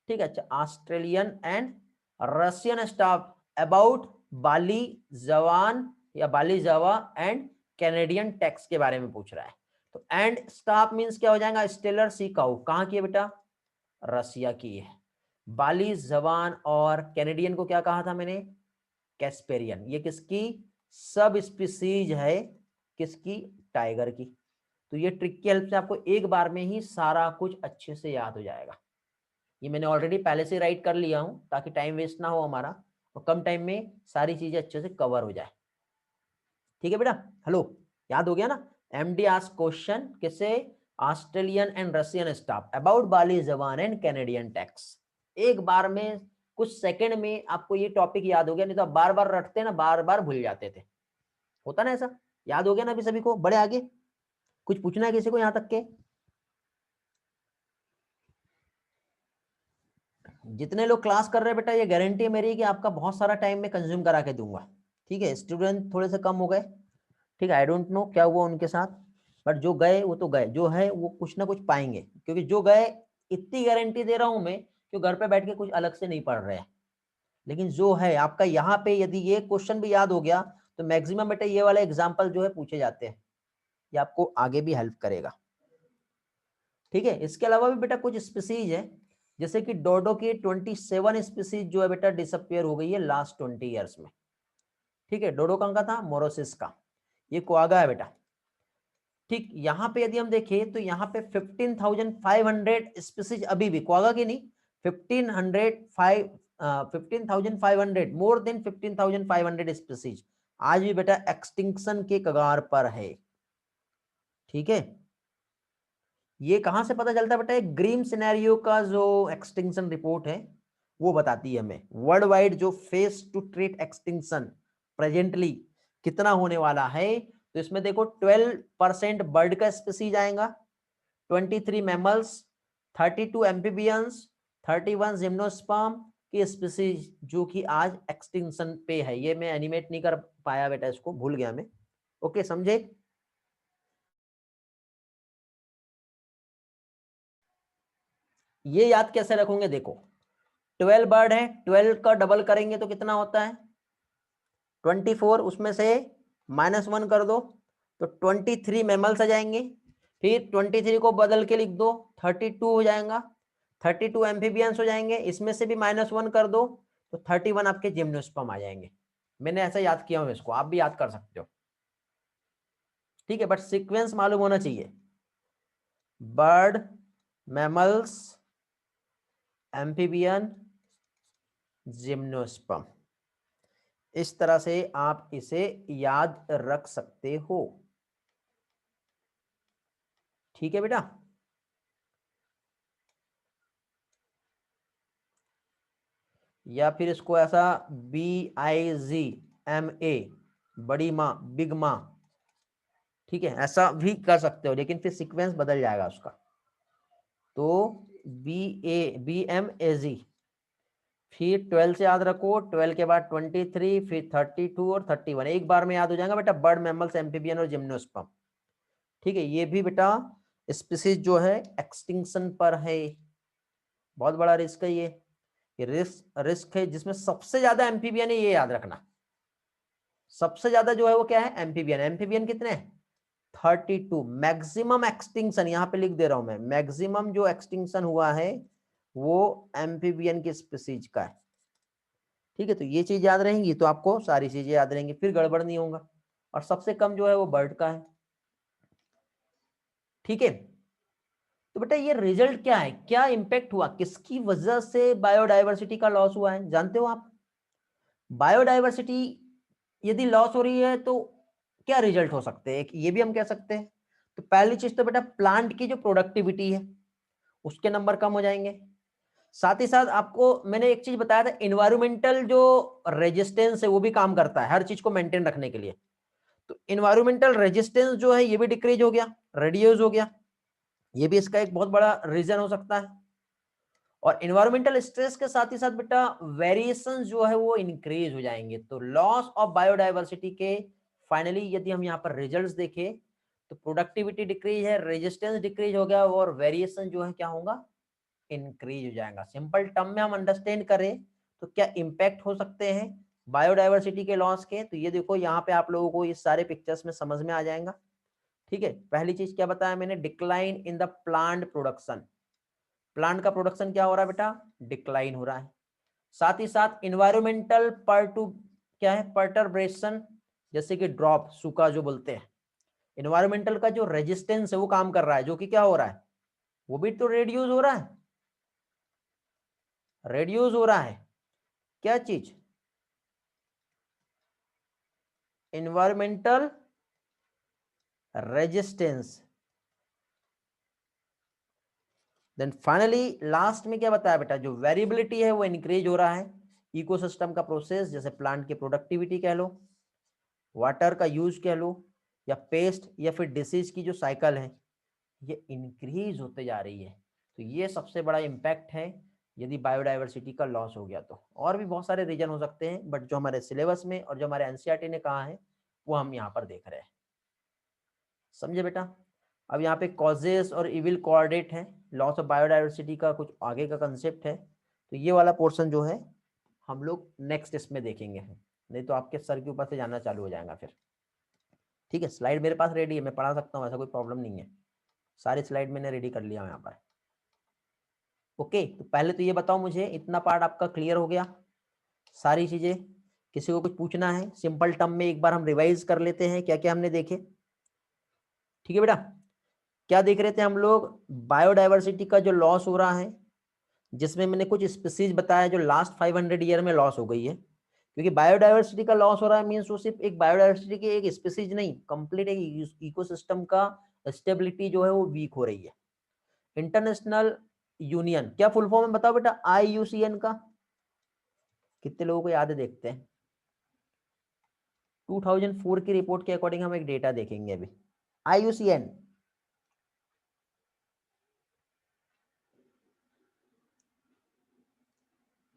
ठीक है। अच्छा, Australian and Russian staff about Bali, जवान या Bali Java and Canadian tax के बारे में पूछ रहा है। तो एंड स्टाफ मींस क्या हो जाएगा, स्टेलर सी काउ, कहाँ की है बेटा, रसिया की है। बाली, जवान और कैनेडियन को क्या कहा था मैंने, कैस्पेरियन। ये किसकी सब स्पीसीज है, किसकी, टाइगर की। तो ये ट्रिक की हेल्प से आपको एक बार में ही सारा कुछ अच्छे से याद हो जाएगा। ये मैंने ऑलरेडी पहले से राइट कर लिया हूं ताकि टाइम वेस्ट ना हो हमारा, और कम टाइम में सारी चीजें अच्छे से कवर हो जाए, ठीक है बेटा। हेलो, याद हो गया ना। MD आस्क क्वेश्चन किससे, Australian and Russian staff about Bali, जवान एंड कैनेडियन टैक्स। एक बार में कुछ सेकंड में आपको ये टॉपिक याद हो गया, नहीं तो आप बार बार रटते ना, बार बार भूल जाते थे, होता ना ऐसा। याद हो गया ना अभी सभी को, बड़े आगे कुछ पूछना है किसी को यहाँ तक के, जितने लोग क्लास कर रहे हैं बेटा, ये गारंटी है मेरी कि आपका बहुत सारा टाइम में कंज्यूम करा के दूंगा, ठीक है। स्टूडेंट थोड़े से कम हो गए, ठीक है, आई डोंट नो क्या हुआ उनके साथ, बट जो गए वो तो गए, जो है वो कुछ ना कुछ पाएंगे, क्योंकि जो गए इतनी गारंटी दे रहा हूं मैं कि घर पे बैठ के कुछ अलग से नहीं पढ़ रहे हैं। लेकिन जो है आपका यहाँ पे, यदि ये क्वेश्चन भी याद हो गया तो मैक्सिमम बेटा ये वाले एग्जाम्पल जो है पूछे जाते हैं, ये आपको आगे भी हेल्प करेगा, ठीक है। इसके अलावा भी बेटा कुछ स्पीसीज है, जैसे कि डोडो की 27 स्पीसीज जो है बेटा डिसअपियर हो गई है लास्ट 20 ईयर्स में, ठीक है। डोडो कहाँ का था, मोरोसिस का। ये क्वागा है बेटा, ठीक। यहाँ पे यदि हम देखें तो यहाँ पे 15,500 स्पीसीज अभी भी, क्वागा की नहीं, 15,500 मोर देन 15,500 स्पीसीज आज भी बेटा एक्सटिंक्शन के कगार पर है, ठीक है। ये कहां से पता चलता है बेटा, एक ग्रीन सिनेरियो का जो एक्सटिंक्शन रिपोर्ट है वो बताती है हमें वर्ल्ड वाइड जो face to treat extinction presently कितना होने वाला है। तो इसमें देखो 12% बर्ड का स्पीसीज आएगा, 23 मैमल्स, 32 एम्फीबियंस, 31 जिम्नोस्पर्म की स्पीसीज जो कि आज एक्सटिंक्शन पे है। ये मैं एनिमेट नहीं कर पाया बेटा, इसको भूल गया मैं, ओके समझे। ये याद कैसे रखोगे, देखो 12 बर्ड है, 12 का डबल करेंगे तो कितना होता है 24, उसमें से -1 कर दो तो 23 मैमल्स आ जाएंगे। फिर 23 को बदल के लिख दो 32 हो जाएगा। 32 एम्फीबियंस हो जाएंगे, इसमें से भी -1 कर दो तो 31 आपके जिम्नोस्पर्म आ जाएंगे। मैंने ऐसा याद किया हूं, इसको आप भी याद कर सकते हो, ठीक है, बट सीक्वेंस मालूम होना चाहिए। बर्ड, मैमल्स, एम्फीबियन, जिम्नोस्पर्म, इस तरह से आप इसे याद रख सकते हो, ठीक है बेटा। या फिर इसको ऐसा BIGMA, बड़ी माँ, बिग माँ, ठीक है, ऐसा भी कर सकते हो, लेकिन फिर सीक्वेंस बदल जाएगा उसका। तो BMAG, फिर 12 से याद रखो, 12 के बाद 23, फिर 32 और 31, एक बार में याद हो जाएगा बेटा, बर्ड, मैमल्स, एम्फीबियन और जिम्नोस्पर्म, ठीक है। ये भी बेटा स्पीसीज जो है एक्सटिंक्शन पर है, बहुत बड़ा रिस्क है ये रिस्क है, जिसमें सबसे ज्यादा एम्फीबियन है, ये याद रखना। सबसे ज्यादा जो है वो क्या है, एम्फीबियन। एम्फीबियन कितने, 32। मैक्सिमम एक्सटिंक्शन यहां पे लिख दे रहा हूं मैं, मैक्सिमम जो एक्सटिंक्शन हुआ है वो एम्फीबियन की स्पीसीज का है, ठीक है। तो ये चीज याद रहेंगी तो आपको सारी चीजें याद रहेंगी, फिर गड़बड़ नहीं होगा। और सबसे कम जो है वो बर्ड का है, ठीक है। तो बेटा ये रिजल्ट क्या है, क्या इंपैक्ट हुआ, किसकी वजह से बायोडायवर्सिटी का लॉस हुआ है, जानते हो आप? बायोडायवर्सिटी यदि लॉस हो रही है तो क्या रिजल्ट हो सकते हैं, ये भी हम कह सकते हैं। तो पहली चीज तो बेटा प्लांट की जो प्रोडक्टिविटी है उसके नंबर कम हो जाएंगे। साथ ही साथ आपको मैंने एक चीज बताया था, इन्वायरमेंटल जो रेजिस्टेंस है वो भी काम करता है हर चीज को मेंटेन रखने के लिए। तो इन्वायरमेंटल रेजिस्टेंस जो है ये भी डिक्रीज हो गया, रिड्यूस हो गया, ये भी इसका एक बहुत बड़ा रीजन हो सकता है। और इन्वायरमेंटल स्ट्रेस के साथ ही साथ बेटा वेरिएशन जो है वो इंक्रीज हो जाएंगे। तो लॉस ऑफ बायोडायवर्सिटी के फाइनली यदि हम यहाँ पर रिजल्ट्स देखें तो प्रोडक्टिविटी डिक्रीज है, रेजिस्टेंस डिक्रीज हो गया, और वेरिएशन जो है क्या होगा, इंक्रीज हो जाएगा। सिंपल टर्म में हम अंडरस्टैंड करें तो क्या इंपैक्ट हो सकते हैं बायोडायवर्सिटी के लॉस के, तो ये देखो यहाँ पे आप लोगों को इस सारे पिक्चर्स में समझ में आ जाएगा, ठीक है। पहली चीज क्या बताया मैंने, decline in the plant production, plant का प्रोडक्शन क्या हो रहा है बेटा, डिक्लाइन हो रहा है। साथ ही साथ इन्वायरमेंटल पर्टू क्या है, पर्टर्बेशन, जैसे कि ड्रॉप, सूखा जो बोलते हैं, इन्वायरमेंटल का जो रेजिस्टेंस है वो काम कर रहा है, जो कि क्या हो रहा है, वो भी तो रेड्यूस हो रहा है, रेड्यूस हो रहा है। क्या चीज, environmental resistance. Then finally last में क्या बताया बेटा, जो वेरिएबिलिटी है वो इंक्रीज हो रहा है, इकोसिस्टम का प्रोसेस, जैसे प्लांट की प्रोडक्टिविटी कह लो, वाटर का यूज कह लो, या पेस्ट या फिर डिसीज की जो साइकिल है ये इंक्रीज होते जा रही है। तो ये सबसे बड़ा इम्पैक्ट है यदि बायोडायवर्सिटी का लॉस हो गया तो। और भी बहुत सारे रीजन हो सकते हैं, बट जो हमारे सिलेबस में और जो हमारे एनसीईआरटी ने कहा है वो हम यहाँ पर देख रहे हैं, समझे बेटा। अब यहाँ पे कॉजेस और इविल कोऑर्डिनेट है, लॉस ऑफ बायोडायवर्सिटी का कुछ आगे का कंसेप्ट है, तो ये वाला पोर्शन जो है हम लोग नेक्स्ट इसमें देखेंगे, नहीं तो आपके सर के ऊपर से जाना चालू हो जाएगा फिर, ठीक है। स्लाइड मेरे पास रेडी है, मैं पढ़ा सकता हूँ, ऐसा कोई प्रॉब्लम नहीं है, सारी स्लाइड मैंने रेडी कर लिया यहाँ पर। ओके, तो पहले तो ये बताओ मुझे, इतना पार्ट आपका क्लियर हो गया, सारी चीजें, किसी को कुछ पूछना है, सिंपल टर्म में एक बार हम रिवाइज कर लेते हैं क्या क्या हमने देखे, ठीक है बेटा। क्या देख रहे थे हम लोग, बायोडायवर्सिटी का जो लॉस हो रहा है, जिसमें मैंने कुछ स्पीसीज बताया जो लास्ट 500 ईयर में लॉस हो गई है, क्योंकि बायोडायवर्सिटी का लॉस हो रहा है मींस वो सिर्फ एक बायोडायवर्सिटी की एक स्पीसीज नहीं, कंप्लीट एक इकोसिस्टम का स्टेबिलिटी जो है वो वीक हो रही है। इंटरनेशनल यूनियन, क्या फुल फॉर्म है बताओ बेटा, IUCN का, कितने लोगों को याद है, देखते हैं। 2004 की रिपोर्ट के अकॉर्डिंग हम एक डेटा देखेंगे अभी। IUCN,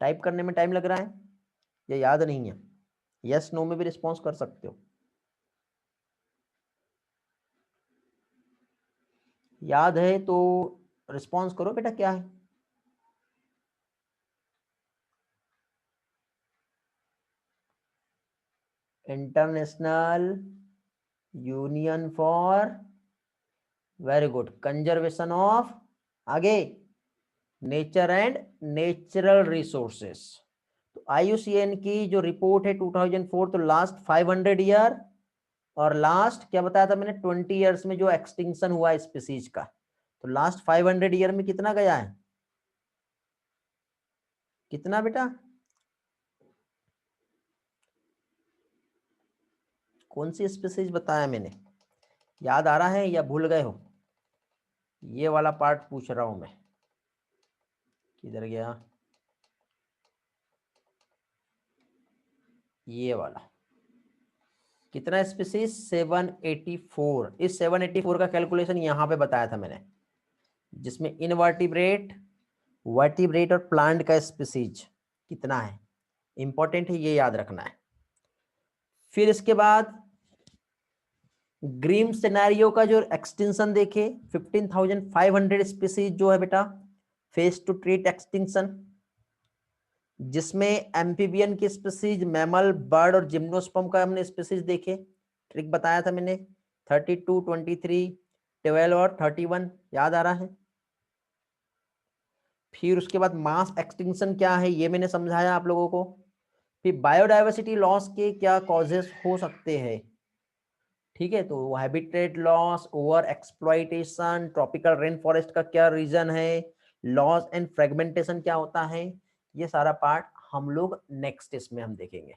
टाइप करने में टाइम लग रहा है या याद नहीं है, यस नो में भी रिस्पॉन्स कर सकते हो, याद है तो रिस्पॉन्स करो बेटा, क्या है। International union for, very good, conservation of, आगे नेचर एंड नेचुरल रिसोर्सेस। तो IUCN की जो रिपोर्ट है 2004, तो लास्ट 500 ईयर और लास्ट क्या बताया था मैंने 20 ईयर्स में जो एक्सटिंक्शन हुआ है स्पीसीज का, तो लास्ट 500 ईयर में कितना गया है, कितना बेटा, कौन सी स्पीसीज बताया मैंने, याद आ रहा है या भूल गए हो? ये वाला पार्ट पूछ रहा हूं मैं, किधर गया, ये वाला, कितना स्पीसीज 784। इस 784 का कैलकुलेशन यहां पे बताया था मैंने, जिसमें इनवर्टिब्रेट, वर्टिब्रेट और प्लांट का स्पीसीज कितना है, इंपॉर्टेंट है, ये याद रखना है। फिर इसके बाद ग्रीम सिनेरियो का जो एक्सटेंशन देखे 15,500 स्पीसीज जो है बेटा फेस टू ट्रीट एक्सटिंक्शन, जिसमें एम्फीबियन की स्पीसीज, मैमल, बर्ड और जिम्नोस्पर्म का हमने स्पीसीज देखे, ट्रिक बताया था मैंने 32, 23, 12 और 31, याद आ रहा है। फिर उसके बाद मास एक्सटिंक्शन क्या है ये मैंने समझाया आप लोगों को। फिर बायोडाइवर्सिटी लॉस के क्या कॉजेस हो सकते हैं, ठीक है, तो habitat loss, over exploitation, tropical rain forest का क्या रीजन है, लॉस एंड फ्रेगमेंटेशन क्या होता है, ये सारा पार्ट हम लोग नेक्स्ट इसमें हम देखेंगे।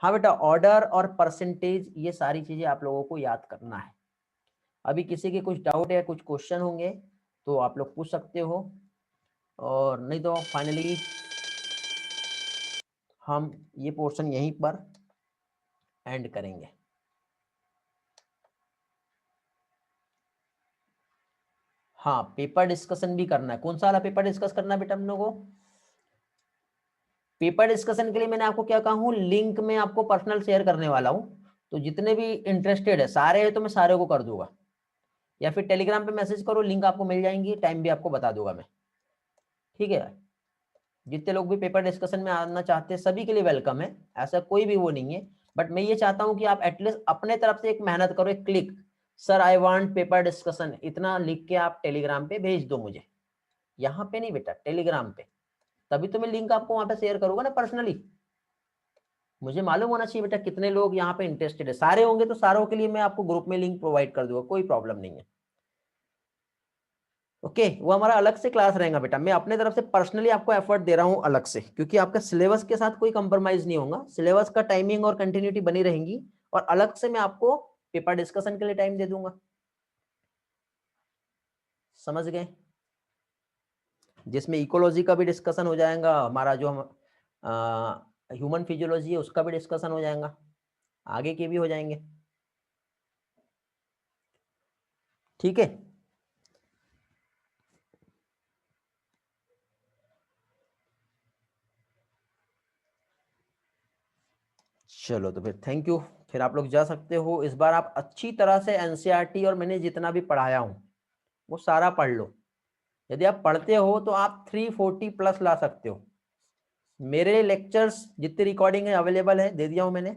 हाँ बेटा, ऑर्डर और परसेंटेज ये सारी चीजें आप लोगों को याद करना है। अभी किसी के कुछ डाउट या कुछ क्वेश्चन होंगे तो आप लोग पूछ सकते हो, और नहीं तो फाइनली हम ये पोर्शन यहीं पर एंड करेंगे। हाँ, पेपर डिस्कशन भी करना है। कौन सा वाला पेपर डिस्कस करना है बेटा हम लोगों को? पेपर डिस्कशन के लिए मैंने आपको क्या कहा हूँ, लिंक में आपको पर्सनल शेयर करने वाला हूँ, तो जितने भी इंटरेस्टेड है सारे है तो मैं सारे को कर दूंगा, या फिर टेलीग्राम पे मैसेज करो, लिंक आपको मिल जाएंगी, टाइम भी आपको बता दूंगा मैं, ठीक है। जितने लोग भी पेपर डिस्कशन में आना चाहते हैं सभी के लिए वेलकम है, ऐसा कोई भी वो नहीं है, बट मैं ये चाहता हूँ कि आप एटलीस्ट अपने तरफ से एक मेहनत करो, एक click, sir I want paper discussion, इतना लिख के आप टेलीग्राम पे भेज दो मुझे, यहाँ पे नहीं बेटा, टेलीग्राम पे, तभी तो मैं लिंक आपको वहां पे शेयर करूंगा ना पर्सनली। मुझे मालूम होना चाहिए बेटा कितने लोग यहाँ पे इंटरेस्टेड है, सारे होंगे तो सारों के लिए मैं आपको ग्रुप में लिंक प्रोवाइड कर दूंगा, कोई प्रॉब्लम नहीं है। ओके, वो हमारा अलग से क्लास रहेगा बेटा, मैं अपने तरफ से पर्सनली आपको एफर्ट दे रहा हूँ अलग से, क्योंकि आपका सिलेबस के साथ कोई कंप्रोमाइज नहीं होगा, सिलेबस का टाइमिंग और कंटिन्यूटी बनी रहेंगी, और अलग से मैं आपको पेपर डिस्कशन के लिए टाइम दे दूंगा, समझ गए, जिसमें इकोलॉजी का भी डिस्कशन हो जाएगा, हमारा जो हम ह्यूमन फिजियोलॉजी है उसका भी डिस्कशन हो जाएगा, आगे के भी हो जाएंगे, ठीक है। चलो तो फिर थैंक यू, फिर आप लोग जा सकते हो, इस बार आप अच्छी तरह से एनसीईआरटी और मैंने जितना भी पढ़ाया हूँ वो सारा पढ़ लो, यदि आप पढ़ते हो तो आप 340 प्लस ला सकते हो। मेरे लेक्चर्स जितनी रिकॉर्डिंग है अवेलेबल है, दे दिया हूं मैंने,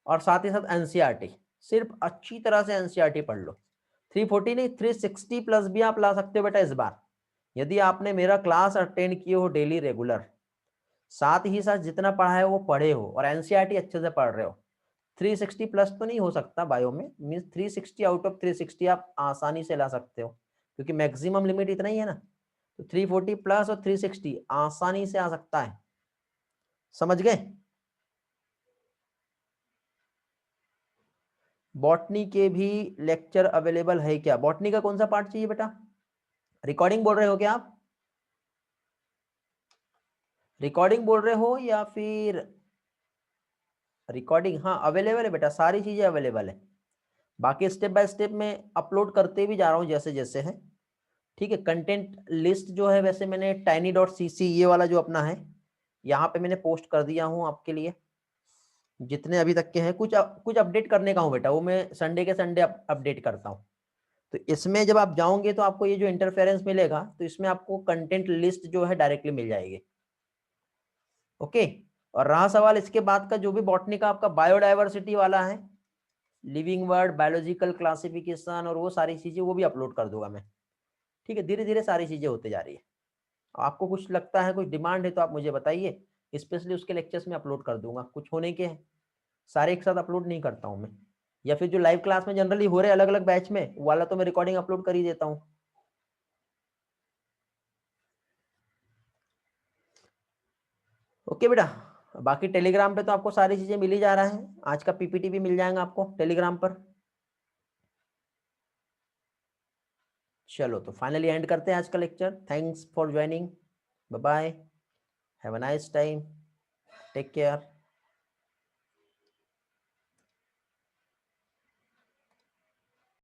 और साथ ही साथ एनसीईआरटी, सिर्फ अच्छी तरह से एनसीईआरटी पढ़ लो, 340 नहीं 360 प्लस भी आप ला सकते हो बेटा इस बार, यदि आपने मेरा क्लास अटेंड किए हो डेली रेगुलर, साथ ही साथ जितना पढ़ा है वो पढ़े हो और एनसीईआरटी अच्छे से पढ़ रहे हो। 360 प्लस तो नहीं हो सकता बायो में, मींस 360 आउट ऑफ 360 आप आसानी से ला सकते हो, क्योंकि मैक्सिमम लिमिट इतना ही है ना, तो 340 प्लस और 360 आसानी से आ सकता है, समझ गए। बॉटनी के भी लेक्चर अवेलेबल है क्या? बॉटनी का कौन सा पार्ट चाहिए बेटा? रिकॉर्डिंग बोल रहे हो क्या आप? रिकॉर्डिंग बोल रहे हो या फिर रिकॉर्डिंग? हाँ अवेलेबल है बेटा, सारी चीजें अवेलेबल है, बाकी स्टेप बाय स्टेप में अपलोड करते भी जा रहा हूँ जैसे जैसे है, ठीक है। कंटेंट लिस्ट जो है वैसे मैंने tiny.cc ये वाला जो अपना है यहाँ पे मैंने पोस्ट कर दिया हूँ आपके लिए, जितने अभी तक के हैं, कुछ कुछ अपडेट करने का हूँ बेटा, वो मैं संडे के संडे अपडेट करता हूँ, तो इसमें जब आप जाओगे तो आपको ये जो इंटरफेरेंस मिलेगा तो इसमें आपको कंटेंट लिस्ट जो है डायरेक्टली मिल जाएगी, ओके। और रहा सवाल इसके बाद का जो भी बॉटनी का आपका बायोडाइवर्सिटी वाला है, लिविंग वर्ड, बायोलॉजिकल क्लासिफिकेशन और वो सारी चीजें वो भी अपलोड कर दूंगा मैं, ठीक है। धीरे धीरे सारी चीजें होते जा रही है। आपको कुछ लगता है, कुछ डिमांड है तो आप मुझे बताइए, स्पेशली उसके लेक्चर्स में अपलोड कर दूंगा। कुछ होने के हैं, सारे एक साथ अपलोड नहीं करता हूँ मैं, या फिर जो लाइव क्लास में जनरली हो रहे अलग अलग बैच में वाला तो मैं रिकॉर्डिंग अपलोड कर ही देता हूँ। ओके बेटा, बाकी टेलीग्राम पे तो आपको सारी चीजें मिल ही जा रहा है, आज का पीपीटी भी मिल जाएगा आपको टेलीग्राम पर। चलो तो फाइनली एंड करते हैं आज का lecture. Thanks for joining, bye bye, have a nice time, take care.